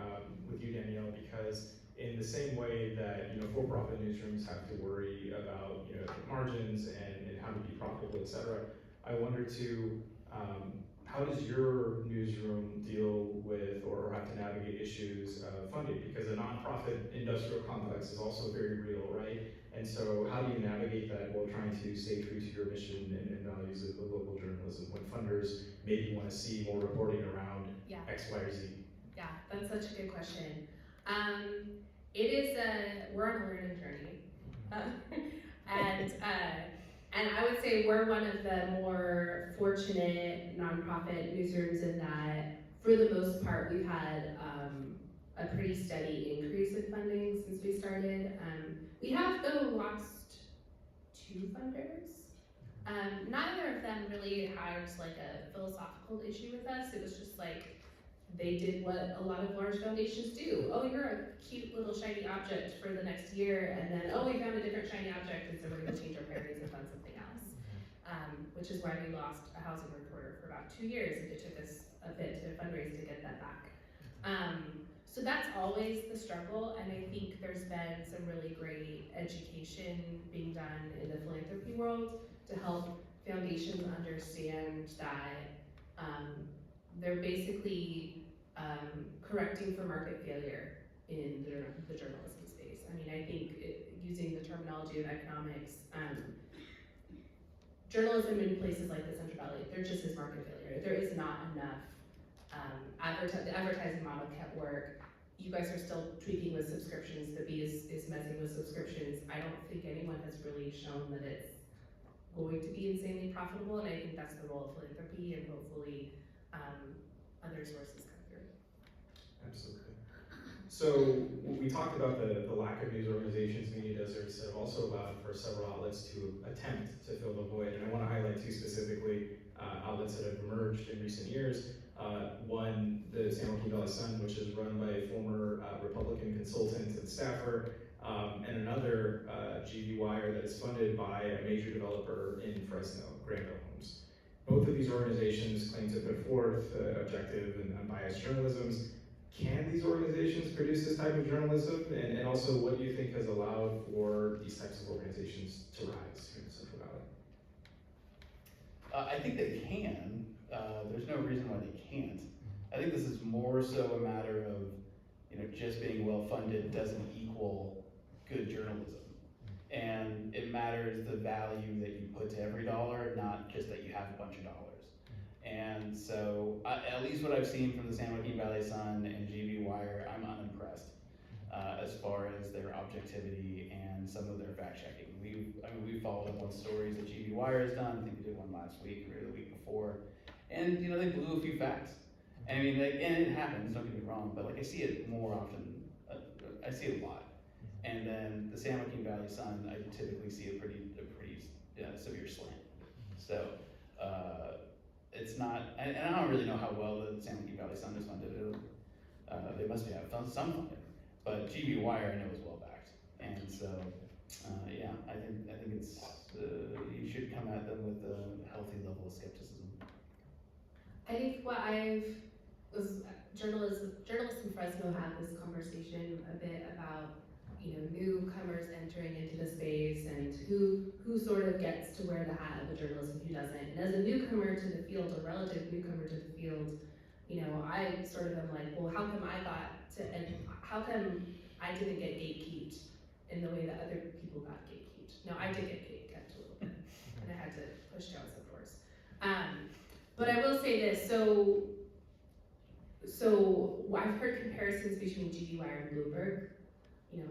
with you, Danielle, because in the same way that for-profit newsrooms have to worry about margins and how to be profitable, et cetera, I wonder too, how does your newsroom deal with or have to navigate issues of funding? Because a nonprofit industrial complex is also very real, right? And so how do you navigate that while trying to stay true to your mission and values of local journalism when funders maybe want to see more reporting around X, Y, or Z? Yeah, that's such a good question. We're on a learning journey. And I would say we're one of the more fortunate nonprofit newsrooms in that, for the most part, we've had a pretty steady increase in funding since we started. We have, though, lost 2 funders. Neither of them really had like a philosophical issue with us. It was just like, they did what a lot of large foundations do. Oh, you're a cute little shiny object for the next year, and then, oh, we found a different shiny object, and so we're gonna change our priorities and fund something else. Which is why we lost a housing reporter for about 2 years, and it took us a bit to fundraise to get that back. So that's always the struggle, and I think there's been some really great education being done in the philanthropy world to help foundations understand that they're basically correcting for market failure in the journalism space. I mean, I think using the terminology of economics, journalism in places like the Central Valley, there just is market failure. There is not enough, the advertising model can't work. You guys are still tweaking with subscriptions, the B is messing with subscriptions. I don't think anyone has really shown that it's going to be insanely profitable, and I think that's the role of philanthropy, and hopefully other sources come through. Absolutely. So we talked about the lack of news organizations, media deserts, that have also allowed for several outlets to attempt to fill the void. And I want to highlight 2 specifically outlets that have emerged in recent years. One, the San Joaquin Valley Sun, which is run by a former Republican consultant and staffer, and another GV Wire that is funded by a major developer in Fresno, Granville Homes. Both of these organizations claim to put forth objective and unbiased journalisms. Can these organizations produce this type of journalism? And also, what do you think has allowed for these types of organizations to rise here in Central Valley? I think they can. There's no reason why they can't. I think this is more so a matter of, just being well-funded doesn't equal good journalism. And it matters the value that you put to every dollar, not just that you have a bunch of dollars. And so, at least what I've seen from the San Joaquin Valley Sun and GV Wire, I'm unimpressed as far as their objectivity and some of their fact-checking. We've followed up on stories that GV Wire has done. I think they did one last week or the week before. And, they blew a few facts. And it happens, don't get me wrong, but I see it more often, I see it a lot. And then the San Joaquin Valley Sun, I typically see a pretty severe slant. So, it's not, and I don't really know how well the San Joaquin Valley Sun is funded. they must have some funding. But GB Wire I know is well backed, and so, yeah, I think it's, you should come at them with a healthy level of skepticism. I think journalists in Fresno have this conversation a bit about, newcomers entering into the space and who sort of gets to wear the hat of a journalist and who doesn't. And as a newcomer to the field, a relative newcomer to the field, I sort of am like, well, how come I got to, and how come I didn't get gatekeeped in the way that other people got gatekeeped? No, I did get gatekept a little bit, and I had to push down some doors. But I will say this, so I've heard comparisons between GB Wire and Bloomberg.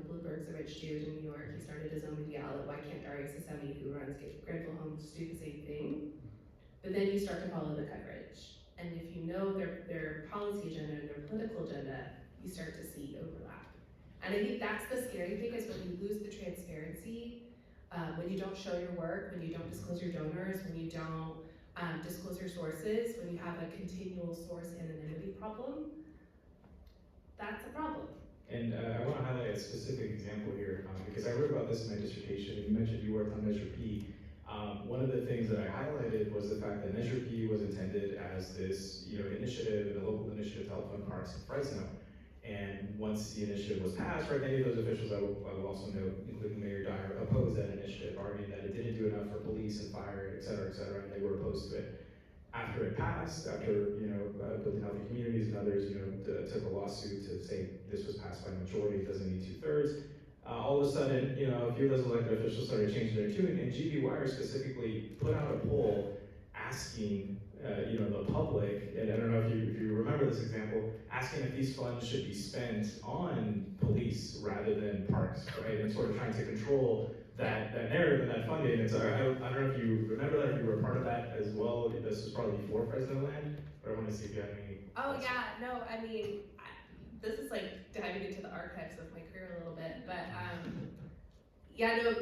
Bloomberg's a rich dude in New York. He started his own media outlet. Why can't Darius Assemi, who runs Granville Homes, do the same thing? But then you start to follow the coverage. And if you know their policy agenda and their political agenda, you start to see overlap. And I think that's the scary thing, is when you lose the transparency, when you don't show your work, when you don't disclose your donors, when you don't disclose your sources, when you have a continual source anonymity problem, that's a problem. And I want to highlight a specific example here, because I wrote about this in my dissertation. You mentioned you worked on Measure P. One of the things that I highlighted was the fact that Measure P was intended as this, initiative, a local initiative to help fund parks in Fresno. And once the initiative was passed, right, many of those officials I will also note, including Mayor Dyer, opposed that initiative, arguing that it didn't do enough for police and fire, et cetera, and they were opposed to it. After it passed, after, Building Healthy Communities and others, took a lawsuit to say this was passed by majority, it doesn't need 2/3. All of a sudden, a few of those elected officials started changing their tune, and GB Wire specifically put out a poll asking, the public, and I don't know if you remember this example, asking if these funds should be spent on police rather than parks, right? And sort of trying to control that narrative and that funding. And so I don't know if you remember that, if you were a part of that as well. This was probably before Fresnoland, but I want to see if you had any. Oh yeah, no, I mean, this is like diving into the archives of my career a little bit, but yeah, no,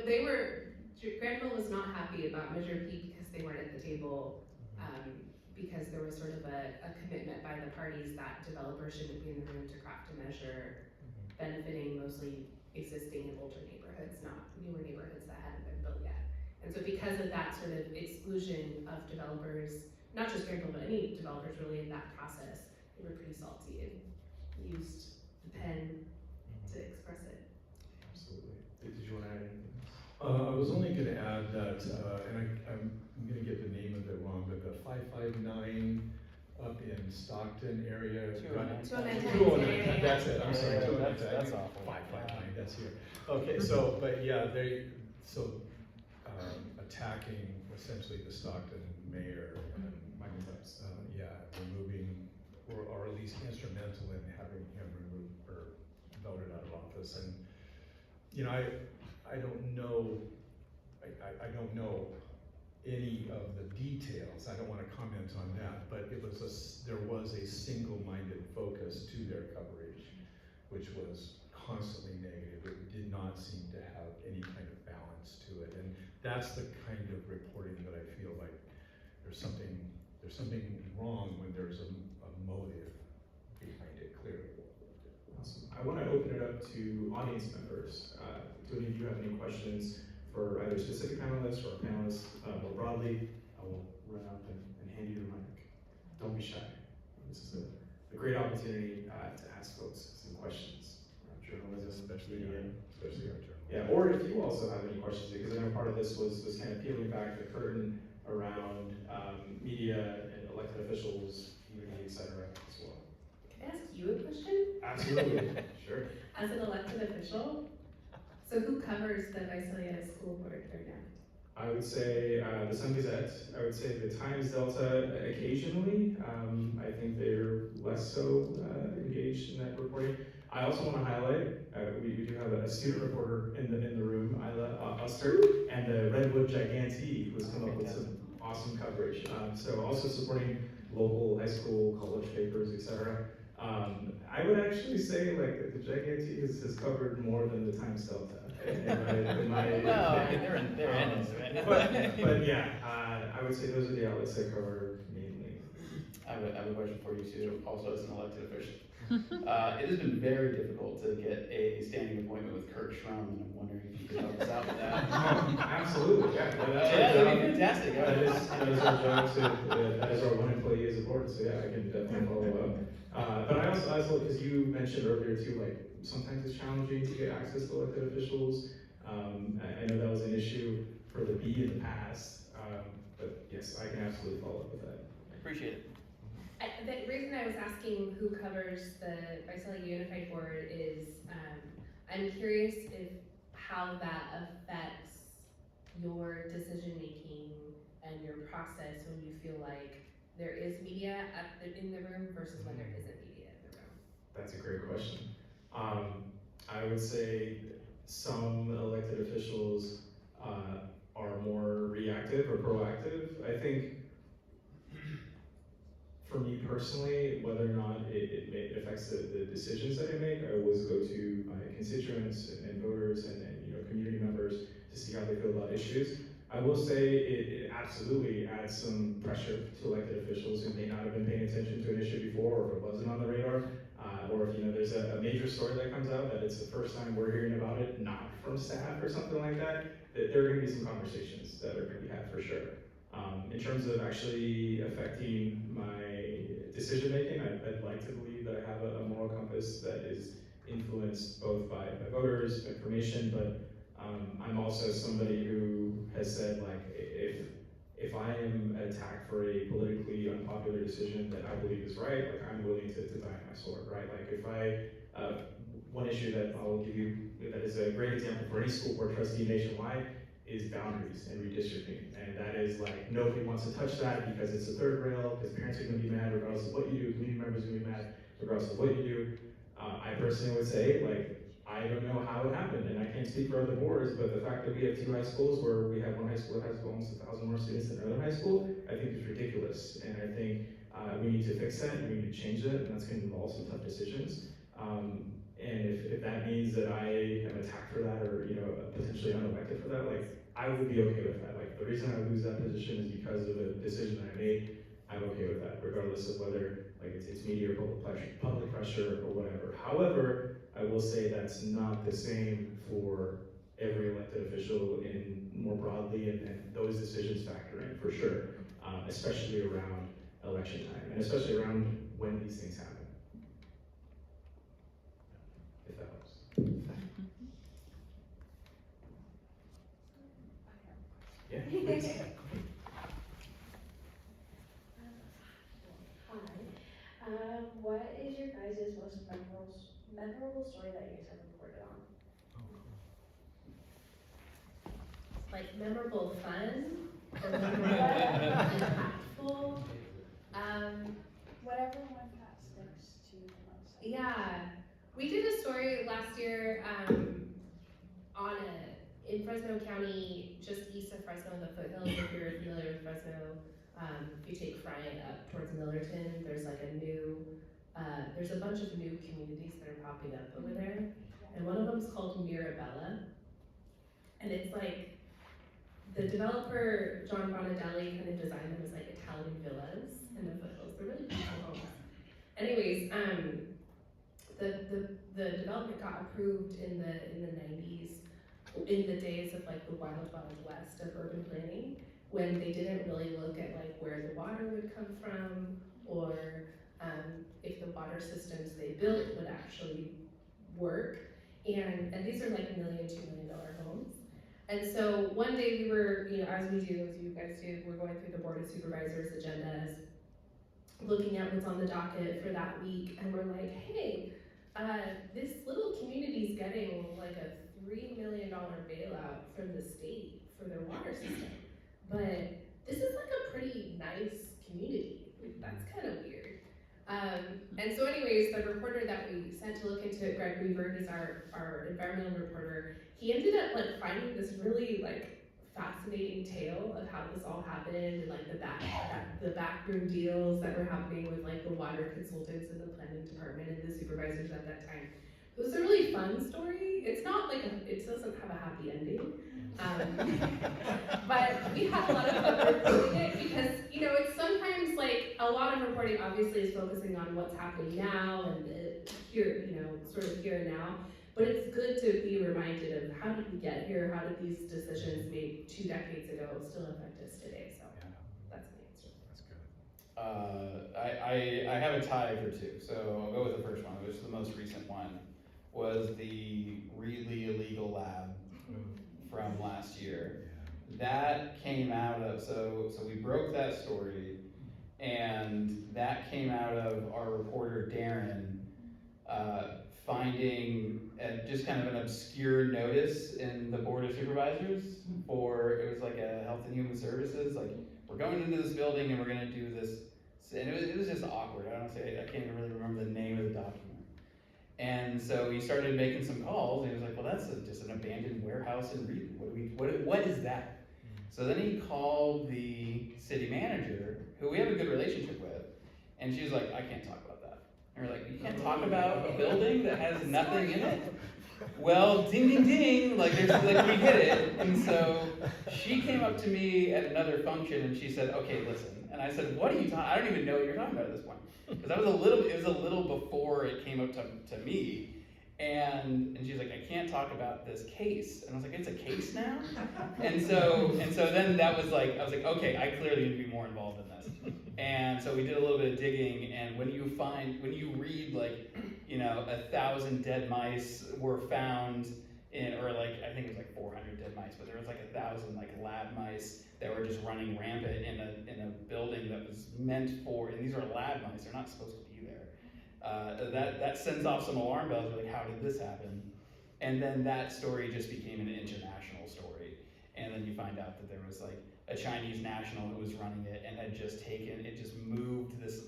Granville was not happy about Measure P because they weren't at the table, because there was sort of a commitment by the parties that developers shouldn't be in the room to craft a measure benefiting mostly existing and older neighborhoods, not newer neighborhoods that hadn't been built yet. And so because of that sort of exclusion of developers, not just Granville, but any developers really in that process, they were pretty salty and used the pen to express it. Absolutely. Did you want to add anything? I was only going to add that, and I'm going to get the name of it wrong, but the 559 up in Stockton area. 209, that's it, I'm sorry, 209. That's awful. 559, that's here. Okay, but yeah, attacking essentially the Stockton mayor, and removing, or at least instrumental in having him removed or voted out of office. And, I don't know, I don't know any of the details. I don't want to comment on that, but there was a single-minded focus to their coverage, which was constantly negative. It did not seem to have any kind of balance to it, and that's the kind of reporting that I feel like there's something wrong when there's a motive behind it, clearly. Awesome. I want to open it up to audience members. Do any of you have any questions for either specific panelists or panelists more broadly? I will run up and hand you the mic. Don't be shy. This is a great opportunity to ask folks some questions. Journalism, Especially media. our journalism. Yeah, or if you also have any questions, because I know part of this was kind of peeling back the curtain around media and elected officials, community, et cetera, as well. Can I ask you a question? Absolutely, sure. As an elected official, so who covers the Visalia School Board right now? I would say the Sun-Gazette. I would say the Times Delta occasionally. I think they're less so engaged in that reporting. I also want to highlight, we do have a student reporter in the room, Isla Uster, and the Redwood Gigantee, who's come up with some awesome coverage. So also supporting local high school, college papers, etc. I would actually say like the Gigantee has covered more than the Times Delta. They're enemies, right? But yeah, I would say those are the outlets that cover mainly. I have a question for you too, also as an elected official. It has been very difficult to get a standing appointment with Kurt Schrum, and I'm wondering if you could help us out with that. Absolutely, yeah. That's our Yeah, that'd job. be fantastic. That is our job that is our one employee as a board, so yeah, I can definitely follow up. But I also, because you mentioned earlier too, like, sometimes it's challenging to get access to elected officials. I know that was an issue for the B in the past, but yes, I can absolutely follow up with that. Appreciate it. The reason I was asking who covers the Visalia Unified Board is, I'm curious if how that affects your decision-making and your process when you feel like there is media in the room versus when there isn't media in the room. That's a great question. I would say some elected officials are more reactive or proactive. I think for me personally, whether or not it affects the decisions that I make, I always go to my constituents and voters and community members to see how they feel about issues. I will say it absolutely adds some pressure to elected officials who may not have been paying attention to an issue before, or if it wasn't on the radar, or if there's a major story that comes out that it's the first time we're hearing about it, not from staff or something like that, there are going to be some conversations that are going to be had for sure. In terms of actually affecting my decision making, I'd like to believe that I have a moral compass that is influenced both by voters, information, but I'm also somebody who has said, like, if I am attacked for a politically unpopular decision that I believe is right, like, I'm willing to die on my sword, right? Like, if one issue that I'll give you that is a great example for any school board trustee nationwide is boundaries and redistricting. And that is like, nobody wants to touch that because it's a third rail, because parents are gonna be mad regardless of what you do, community members are gonna be mad regardless of what you do. I personally would say, like, I don't know how it happened, and I can't speak for other boards, but the fact that we have 2 high schools where we have one high school that has almost 1,000 more students than another high school, I think is ridiculous. And I think we need to fix that, and we need to change that, and that's gonna involve some tough decisions. And if that means that I am attacked for that, or potentially unelected for that, like, I would be okay with that. Like, the reason I lose that position is because of a decision that I made. I'm okay with that, regardless of whether it's media or public pressure or whatever. However, I will say that's not the same for every elected official in more broadly, and those decisions factor in for sure, especially around election time, and especially around when these things happen. If that helps. Yeah, please. Hi. What is your guys' most memorable story that you guys have reported on? Like memorable fun, or memorable impactful. Whatever one that sticks to you the most. Yeah, we did a story last year in Fresno County, just east of Fresno, in the foothills. If you're familiar with Fresno, if you take Bryant up towards Millerton, there's like there's a bunch of new communities that are popping up over there, and one of them is called Mirabella, and it's like the developer John Bonadelli kind of designed them as like Italian villas in the foothills. They're really beautiful homes. Anyways, the development got approved in the 90s, in the days of like the wild west of urban planning, when they didn't really look at like where the water would come from, or if the water systems they built would actually work. And these are like $1 million, $2 million homes. And so one day we were, as we do, as you guys do, we're going through the Board of Supervisors agendas, looking at what's on the docket for that week, and we're like, hey, this little community's getting like a $3 million bailout from the state for their water system. But this is like a pretty nice community. That's kind of weird. And so anyways, the reporter that we sent to look into it, Greg Weaver, he's our environmental reporter, he ended up like finding this really like fascinating tale of how this all happened, and like the backroom deals that were happening with like the water consultants in the planning department and the supervisors at that time. It was a really fun story. It's not like it doesn't have a happy ending, but we had a lot of fun reporting it because it's sometimes like a lot of reporting obviously is focusing on what's happening now and sort of here and now. But it's good to be reminded of how did we get here, how did these decisions made 2 decades ago still affect us today, so Yeah, that's my answer. that's good. I have a tie for 2, so I'll go with the first one, which is the most recent one, was the Reedley illegal lab from last year. That came out of, so we broke that story, and that came out of our reporter Darren finding just kind of an obscure notice in the Board of Supervisors for, it was like a Health and Human Services, like, we're going into this building and we're gonna do this, and it was just awkward. I can't even really remember the name of the document. And so he started making some calls, and he was like, well, that's just an abandoned warehouse in Reedley. What is that? So then he called the city manager, who we have a good relationship with, and she was like, I can't talk about that. And we're like, you can't talk about a building that has nothing in it? Well, ding, ding, ding, like we hit it. And so she came up to me at another function and she said, okay, listen. And I said, what are you talking, I don't even know what you're talking about at this point. Because it was a little before it came up to me. And she's like, I can't talk about this case. And I was like, it's a case now? And so then that was like, I was like, okay, I clearly need to be more involved in this. And so we did a little bit of digging, and when you read like, 1,000 dead mice were found in, or like, I think it was like 400 dead mice, but there was like 1,000 like lab mice that were just running rampant in a building that was meant for, and these are lab mice, they're not supposed to be there. That sends off some alarm bells, like how did this happen? And then that story just became an international story. And then you find out that there was like a Chinese national who was running it and had just moved this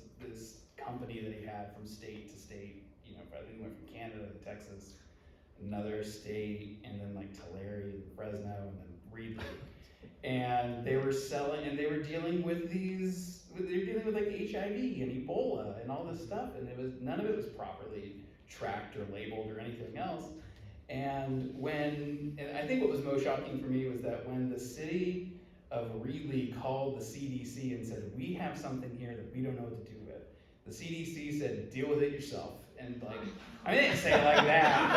company that he had from state to state. I think went from Canada to Texas, another state, and then like Tulare and Fresno, and then Reedley. And they were selling, and they were dealing with like HIV and Ebola and all this stuff, and none of it was properly tracked or labeled or anything else. And I think what was most shocking for me was that when the city of Reedley called the CDC and said, we have something here that we don't know what to do with, the CDC said, deal with it yourself. And like, I mean, they didn't say it like that,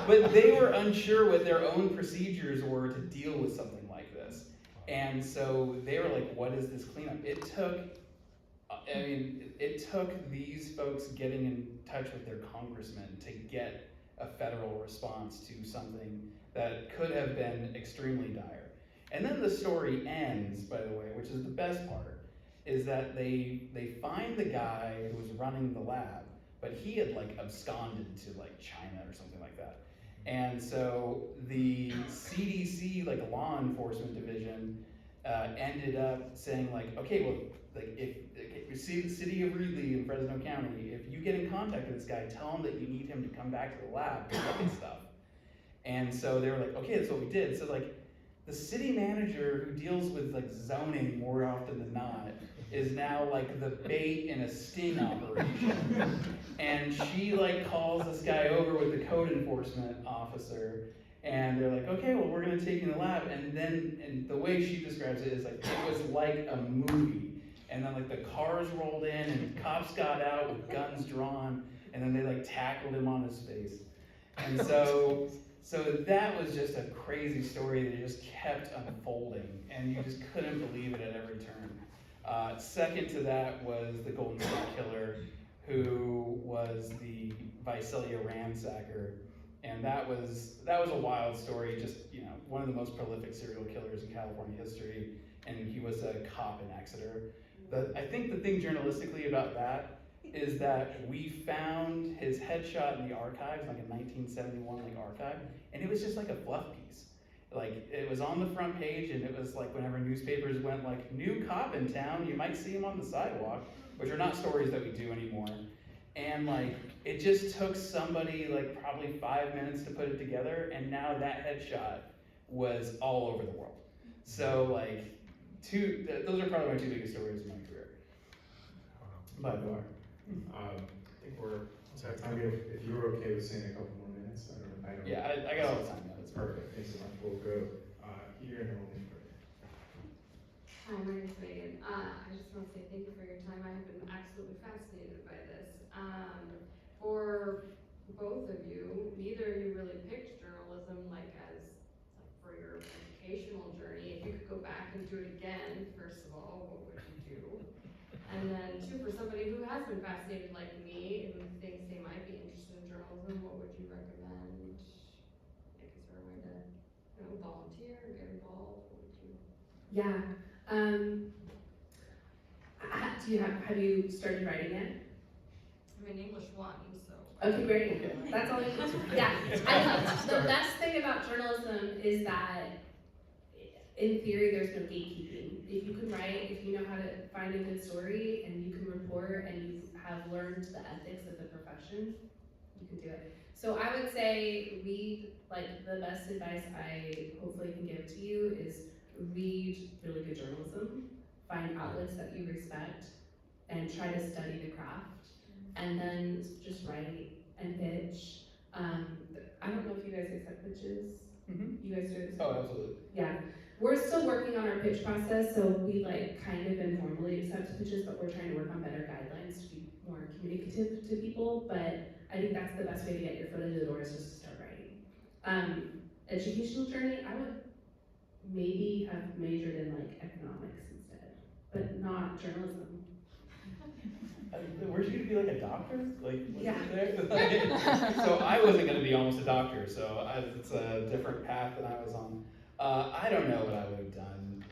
but they were unsure what their own procedures were to deal with something like this. And so they were like, what is this cleanup? It took these folks getting in touch with their congressman to get a federal response to something that could have been extremely dire. And then the story ends, by the way, which is the best part, is that they find the guy who was running the lab, but he had like absconded to like China or something like that. And so the CDC, like law enforcement division, ended up saying like, okay, well, like if you see the city of Reedley in Fresno County, if you get in contact with this guy, tell him that you need him to come back to the lab to look at stuff. And so they were like, okay, that's what we did. So like the city manager who deals with like zoning more often than not is now like the bait in a sting operation. And she like calls this guy over with the code enforcement officer, and they're like, okay, well, we're gonna take you to the lab. And the way she describes it is like, it was like a movie. And then like the cars rolled in and cops got out with guns drawn, and then they like tackled him on his face. And so that was just a crazy story that just kept unfolding, and you just couldn't believe it at every turn. Second to that was the Golden State Killer, who was the Visalia ransacker, and that was a wild story. Just one of the most prolific serial killers in California history, and he was a cop in Exeter. I think the thing journalistically about that is that we found his headshot in the archives, like a 1971 archive, and it was just like a fluff piece. Like it was on the front page, and it was like whenever newspapers went like, new cop in town, you might see him on the sidewalk, which are not stories that we do anymore. And like it just took somebody like probably 5 minutes to put it together, and now that headshot was all over the world. So like those are probably my 2 biggest stories in my career. By far. I think we're, if you were okay with saying a couple more minutes, I don't. Yeah, I got all the time now. That's Perfect, thanks so much. We'll go here and then we'll move further. Hi, my name is Megan. I just want to say thank you for your time. I have been absolutely fascinated by this. For been fascinated like me and thinks they might be interested in journalism, what would you recommend? Like, is there a way to, volunteer or get involved? What would you? Yeah. Have you started writing yet? I'm in English 1, so. Okay, great. That's all. Yeah, I love the best thing about journalism is that, in theory, there's no gatekeeping. If you can write, if you know how to find a good story, and you can report, and you have learned the ethics of the profession, you can do it. So I would say read, like, the best advice I hopefully can give to you is read really good journalism, find outlets that you respect, and try to study the craft, and then just write and pitch. I don't know if you guys accept pitches. Mm-hmm. You guys do this? Oh, absolutely. Yeah. We're still working on our pitch process, so we kind of informally accept pitches, but we're trying to work on better guidelines to be more communicative to people. But I think that's the best way to get your foot in the door is just to start writing. Educational journey, I would maybe have majored in economics instead, but not journalism. Were you gonna be like a doctor? Yeah. So I wasn't gonna be almost a doctor, so it's a different path than I was on. I don't know what I would have done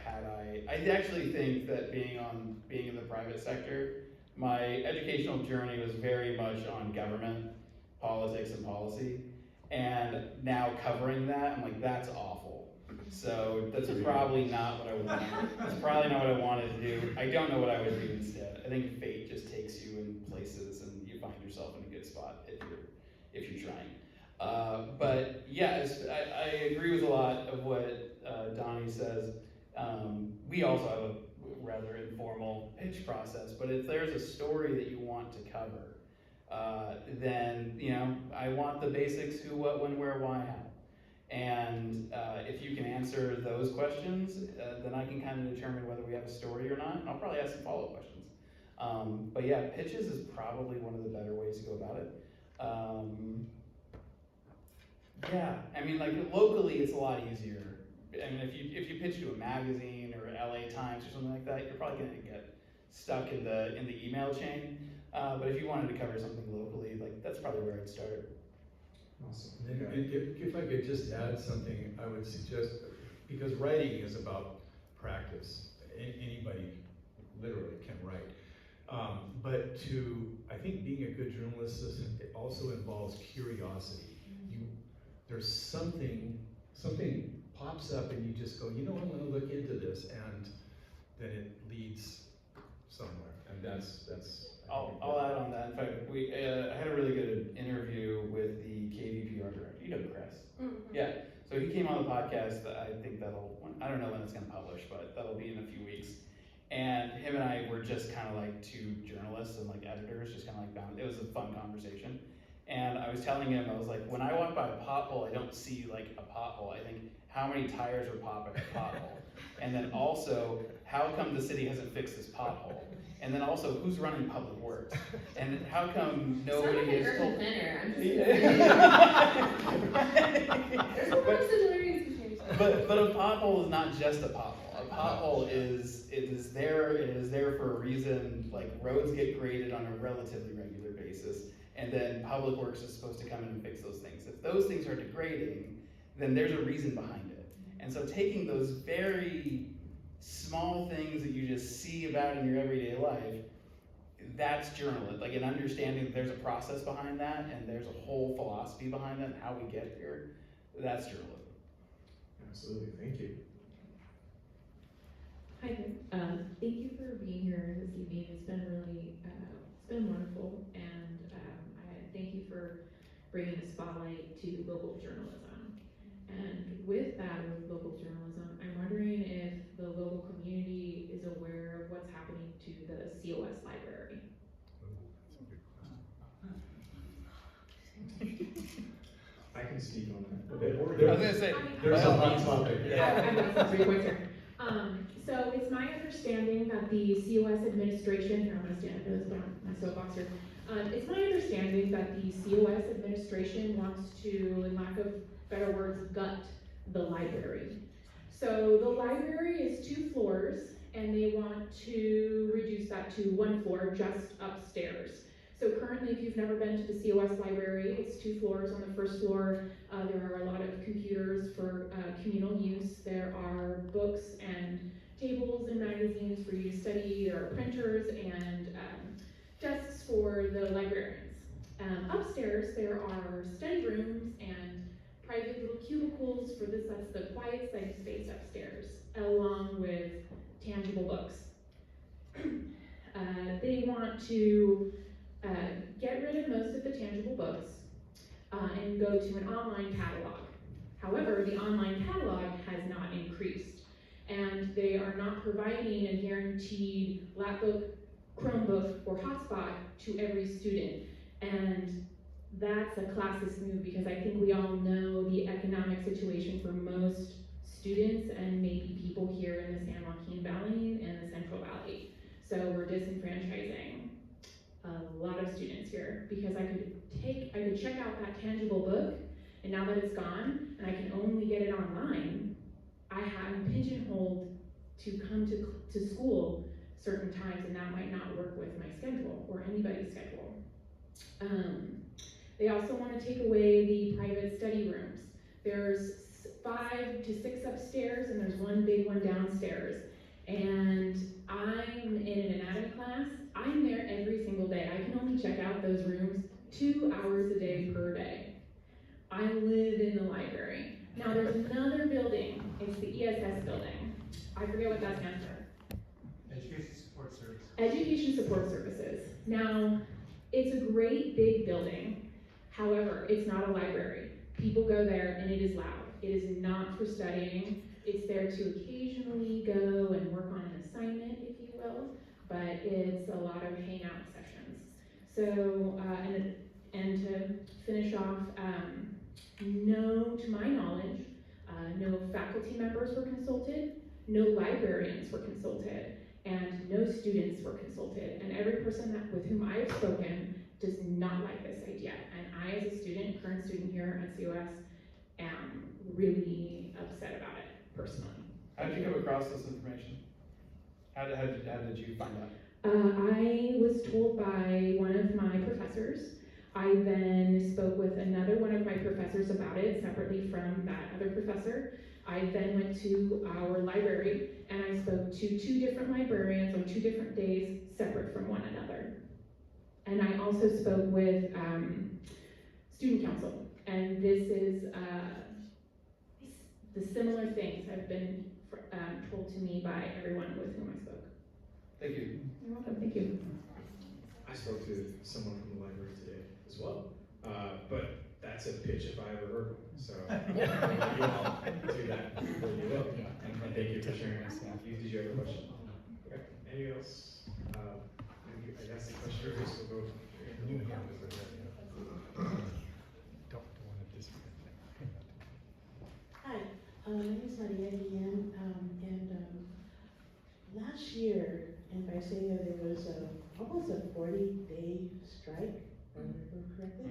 had I actually think that being in the private sector, my educational journey was very much on government, politics, and policy. And now covering that, I'm like, that's awful. So that's probably not what I wanted. That's probably not what I wanted to do. I don't know what I would do instead. I think fate just takes you in places, and you find yourself in a good spot if you're trying. But yes, I agree with a lot of what Donnie says. We also have a rather informal pitch process, but if there's a story that you want to cover, then I want the basics: who, what, when, where, why, how. And if you can answer those questions, then I can kind of determine whether we have a story or not. And I'll probably ask some follow-up questions. But yeah, pitches is probably one of the better ways to go about it. Yeah, I mean, locally, it's a lot easier. I mean, if you pitch to a magazine or LA Times or something like that, you're probably going to get stuck in the email chain. But if you wanted to cover something locally, that's probably where I'd start. Awesome. And if I could just add something, I would suggest, because writing is about practice. Anybody literally can write. But I think being a good journalist it also involves curiosity. There's something pops up and you just go, I'm going to look into this, and then it leads somewhere. And that's. I'll add on that. In fact, I had a really good interview with the KVPR director. You know Chris. Mm-hmm. Yeah. So he came on the podcast. I think I don't know when it's going to publish, but that'll be in a few weeks. And him and I were just kind of like two journalists and editors, just kind of bound. It was a fun conversation. And I was telling him, I was like, when I walk by a pothole, I don't see a pothole. I think, how many tires are popping at a pothole? And then also, how come the city hasn't fixed this pothole? And then also, who's running public works? And how come nobody has told? But a pothole is not just a pothole. A pothole is there for a reason. Roads get graded on a relatively regular basis, and then public works is supposed to come in and fix those things. If those things are degrading, then there's a reason behind it. And so taking those very small things that you just see about in your everyday life, that's journalism. And understanding that there's a process behind that, and there's a whole philosophy behind that, and how we get here, that's journalism. Absolutely, thank you. Hi there. Thank you for being here this evening. It's been really, it's been wonderful, and I thank you for bringing the spotlight to local journalism. And with that, with local journalism, I'm wondering if the local community is aware of what's happening to the COS library. I can speak on that a bit. I was gonna say, There's a hot topic. I'm going to 3 points here. So it's my understanding that the COS administration, here I'm going to stand up for this, but on my soapbox here. It's my understanding that the COS administration wants to, in lack of better words, gut the library. So the library is 2 floors, and they want to reduce that to one floor just upstairs. So currently, if you've never been to the COS library, it's 2 floors. On the first floor, there are a lot of computers for communal use. There are books and tables and magazines for you to study. There are printers and desks for the librarians. Upstairs, there are study rooms and private little cubicles for this. That's the quiet side space upstairs, along with tangible books. They want to get rid of most of the tangible books and go to an online catalog. However, the online catalog has not increased, and they are not providing a guaranteed lapbook, Chromebook, or hotspot to every student. And that's a classist move, because I think we all know the economic situation for most students and maybe people here in the San Joaquin Valley and the Central Valley. So we're disenfranchising a lot of students here, because I could check out that tangible book, and now that it's gone and I can only get it online, I'm pigeonholed to come to school certain times, and that might not work with my schedule or anybody's schedule. They also want to take away the private study rooms. There's 5 to 6 upstairs, and there's one big one downstairs. And I'm in an anatomy class. I'm there every single day. I can only check out those rooms 2 hours a day per day. I live in the library. Now there's another building. It's the ESS building. I forget what that stands for. Education Support Services. Education Support Services. Now, it's a great big building. However, it's not a library. People go there and it is loud. It is not for studying. It's there to occasionally go and work on an assignment, if you will, but it's a lot of hangout sessions. So, and to finish off, no, to my knowledge, no faculty members were consulted, no librarians were consulted, and no students were consulted. And every person with whom I've spoken does not like this idea. And I, as a student, current student here at COS, am really upset about it, personally. How did you come across this information? How did you find out? I was told by one of my professors. I then spoke with another one of my professors about it, separately from that other professor. I then went to our library, and I spoke to 2 different librarians on 2 different days, separate from one another. And I also spoke with student council, and this is the similar things have been told to me by everyone with whom I spoke. Thank you. You're welcome, thank you. I spoke to someone from the library today as well, but that's a pitch if I ever heard one, so you all do that before you will. And thank you for sharing this. Did you have a question? Okay, anything else? I guess the question is, we'll go. Hi, my name is Maria Guillen, and last year in Visalia there was almost a 40-day strike, if I remember correctly.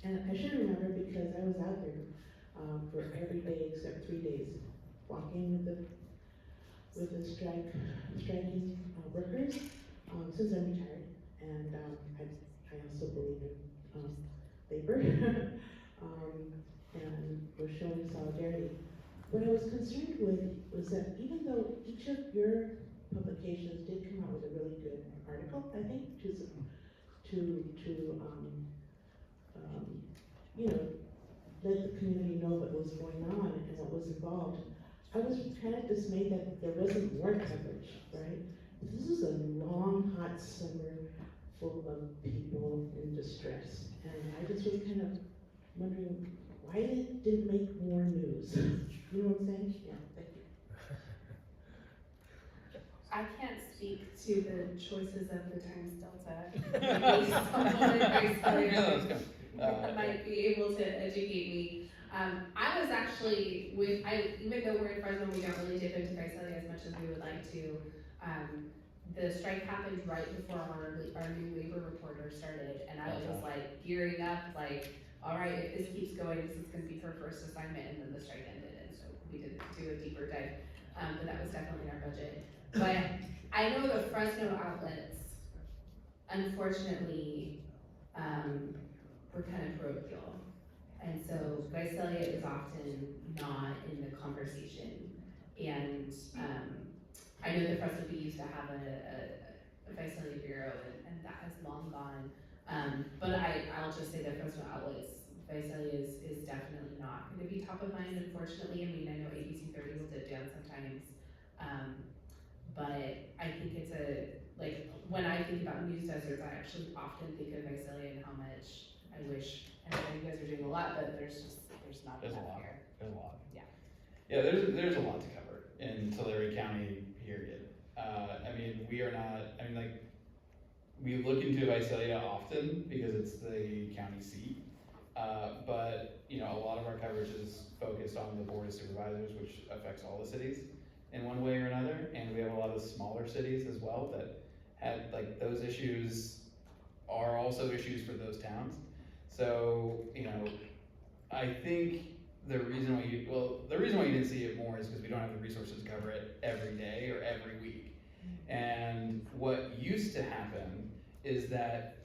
And I should remember because I was out there for every day except 3 days, walking with the striking workers since I'm retired, and I also believe in labor. And we're showing solidarity. What I was concerned with was that even though each of your publications did come out with a really good article, I think, let the community know what was going on and what was involved, I was kind of dismayed that there wasn't more coverage, right? This is a long, hot summer full of people in distress, and I just was kind of wondering why it didn't make more news. You know what I'm saying? Yeah, thank you. I can't speak to the choices of the Times Delta. Maybe someone in Visalia might be able to educate me. I was actually even though we're in Fresno, we don't really dip into Visalia as much as we would like to. The strike happened right before our new labor reporter started, and I was like gearing up, like, all right, if this keeps going, this is going to be her first assignment, and then the strike ended, and so we didn't do a deeper dive. But that was definitely our budget. But I know the Fresno outlets, unfortunately, were kind of parochial. And so Visalia is often not in the conversation. And I know the Fresno Bee used to have a Visalia bureau, and that has long gone. But I'll just say that Fresno outlets, Visalia is definitely not going to be top of mind, unfortunately. I mean, I know ABC 30 will dip down sometimes. But I think it's when I think about news deserts, I actually often think of Visalia and how much I wish, I know you guys are doing a lot, but there's not There's a enough lot. here. There's a lot. Yeah. Yeah, there's a lot to cover in Tulare County, period. I mean, we look into Visalia often because it's the county seat. But, you know, a lot of our coverage is focused on the Board of Supervisors, which affects all the cities in one way or another. And we have a lot of smaller cities as well that had, like, those issues are also issues for those towns. So, you know, I think the reason why you didn't see it more is because we don't have the resources to cover it every day or every week. And what used to happen is that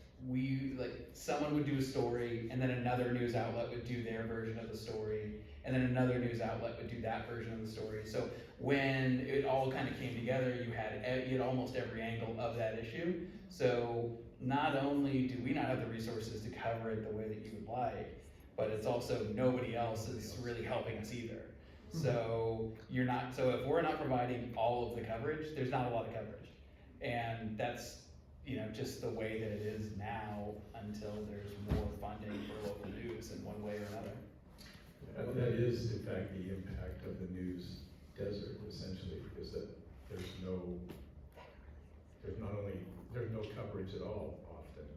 someone would do a story, and then another news outlet would do their version of the story, and then another news outlet would do that version of the story. So when it all kind of came together, you had almost every angle of that issue. So not only do we not have the resources to cover it the way that you would like, but it's also nobody else is really helping us either. So if we're not providing all of the coverage, there's not a lot of coverage. And that's, you know, just the way that it is now until there's more funding for local news in one way or another. That is, in fact, the impact of the news desert, essentially, is that there's no coverage at all often,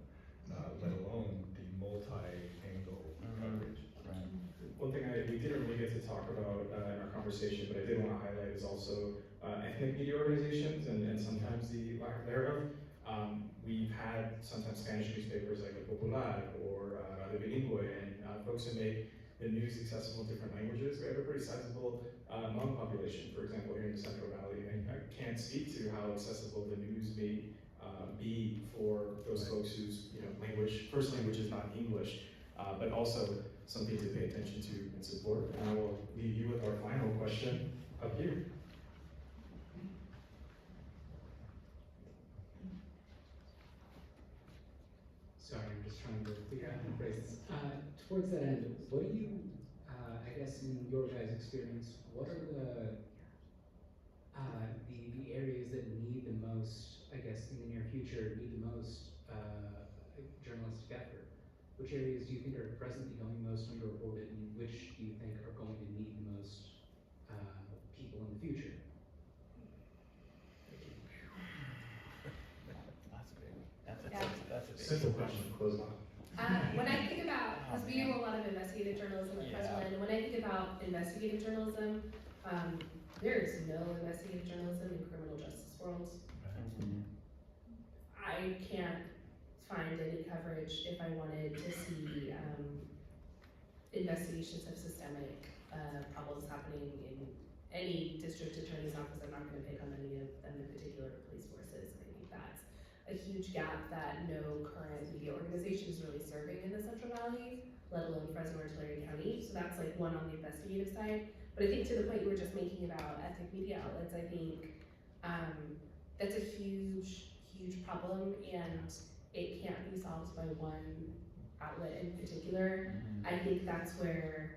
let alone the multi-angle coverage. Right. One thing we didn't really get to talk about in our conversation, but I did want to highlight is also ethnic media organizations and sometimes the lack thereof. We've had sometimes Spanish newspapers like El Popular or Radio Bilingüe, and folks who make the news accessible in different languages. We have a pretty sizable Hmong population, for example, here in the Central Valley. And I can't speak to how accessible the news may be for those folks whose first language is not English, but also something to pay attention to and support. And I will leave you with our final question up here. Sorry, I'm just trying to figure out how to phrase this. Towards that end, what do you, I guess in your guys' experience, what are the areas that need the most, I guess in the near future, need the most journalistic effort? Which areas do you think are presently going most underreported, and which do you think are going to need the most people in the future? That's a big Simple question to close on. When I think about, because we do a lot of investigative journalism at Fresnoland, and when I think about investigative journalism, there is no investigative journalism in criminal justice world. I can't find any coverage if I wanted to see investigations of systemic problems happening in any district attorney's office. I'm not going to pick on any of them in particular, police forces. I think that's a huge gap that no current media organization is really serving in the Central Valley, let alone Fresno or Tulare County. So that's like one on the investigative side. But I think to the point you were just making about ethnic media outlets, I think that's a huge, huge problem, and it can't be solved by one outlet in particular. I think that's where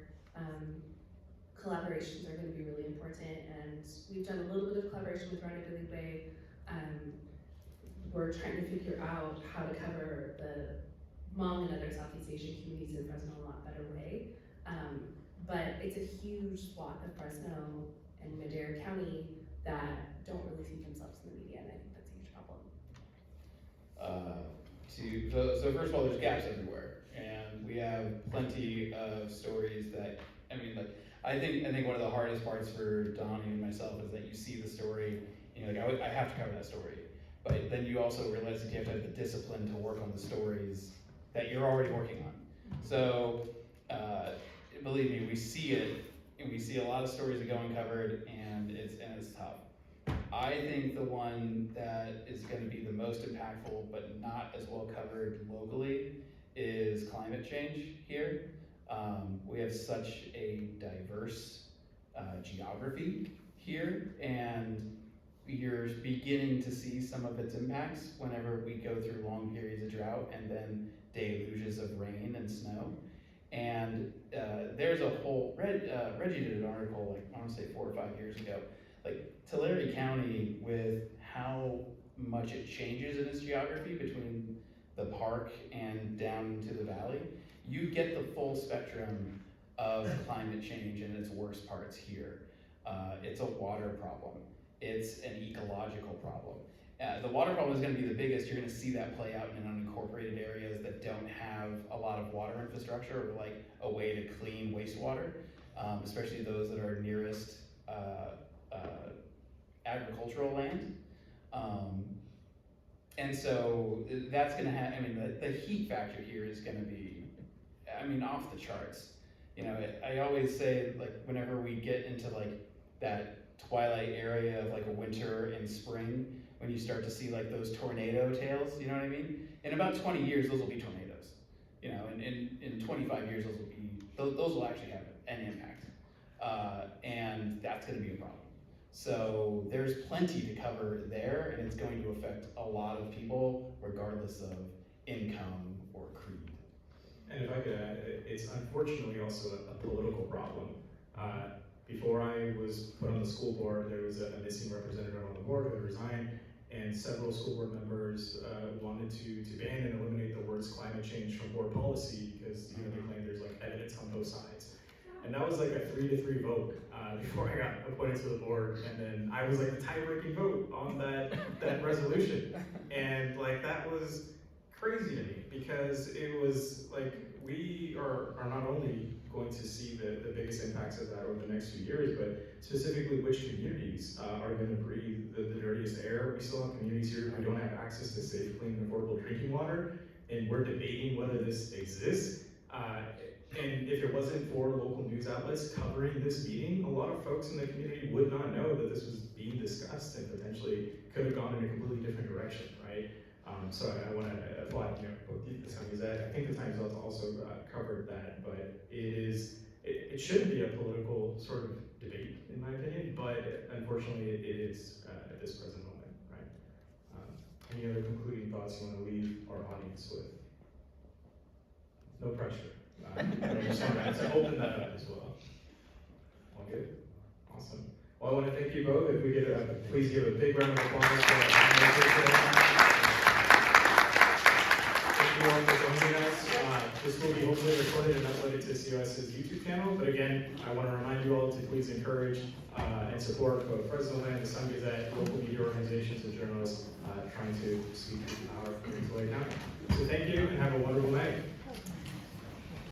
collaborations are going to be really important, and we've done a little bit of collaboration with Radio Bilingüe. We're trying to figure out how to cover the Hmong and other Southeast Asian communities in Fresno a lot better way. But it's a huge swath of Fresno and Madera County that don't really see themselves in the media, and I think that's a huge problem. So first of all, there's gaps everywhere, and we have plenty of stories that, I think one of the hardest parts for Donnie and myself is that you see the story, and you're like, I have to cover that story. But then you also realize that you have to have the discipline to work on the stories that you're already working on. So, believe me, we see it, and we see a lot of stories that go uncovered, and it's tough. I think the one that is gonna be the most impactful, but not as well covered locally, is climate change here. We have such a diverse geography here, and you're beginning to see some of its impacts whenever we go through long periods of drought and then deluges of rain and snow. And there's a whole, Reggie did an article, like, I wanna say 4 or 5 years ago, like Tulare County, with how much it changes in its geography between the park and down to the valley, you get the full spectrum of climate change in its worst parts here. It's a water problem. It's an ecological problem. The water problem is gonna be the biggest. You're gonna see that play out in unincorporated areas that don't have a lot of water infrastructure or like a way to clean wastewater, especially those that are nearest agricultural land. And so that's gonna have, I mean, the heat factor here is gonna be, I mean, off the charts. You know, I always say, like, whenever we get into like that twilight area of like a winter and spring, when you start to see like those tornado tails, you know what I mean? In about 20 years, those will be tornadoes. You know, and in 25 years, those will actually have an impact. And that's gonna be a problem. So there's plenty to cover there, and it's going to affect a lot of people regardless of income or creed. And if I could add, it's unfortunately also a political problem. Before I was put on the school board, there was a missing representative on the board who resigned, and several school board members wanted to ban and eliminate the words climate change from board policy because, you know, they claim there's like evidence on both sides. And that was like a 3-3 vote before I got appointed to the board, and then I was like the tie-breaking vote on that resolution. And like that was crazy to me because it was like we are not only going to see the biggest impacts of that over the next few years, but specifically which communities are going to breathe the dirtiest air. We still have communities here who don't have access to safe, clean, and affordable drinking water, and we're debating whether this exists. And if it wasn't for local news outlets covering this meeting, a lot of folks in the community would not know that this was being discussed and potentially could have gone in a completely different direction, right? So I want to applaud, you know, both the Sun-Gazette. I think the Times also covered that, but it shouldn't be a political sort of debate, in my opinion, but unfortunately it is at this present moment, right? Any other concluding thoughts you want to leave our audience with? No pressure. I just want to open that up as well. All good? Awesome. Well, I want to thank you both. If we could please give a big round of applause for our panelists today. Thank you all for joining us. This will be hopefully recorded and uploaded to COS's YouTube channel. But again, I want to remind you all to please encourage and support both Fresnoland, the Sun-Gazette, local media organizations, and journalists trying to speak to the power of Politcal County. So thank you and have a wonderful night.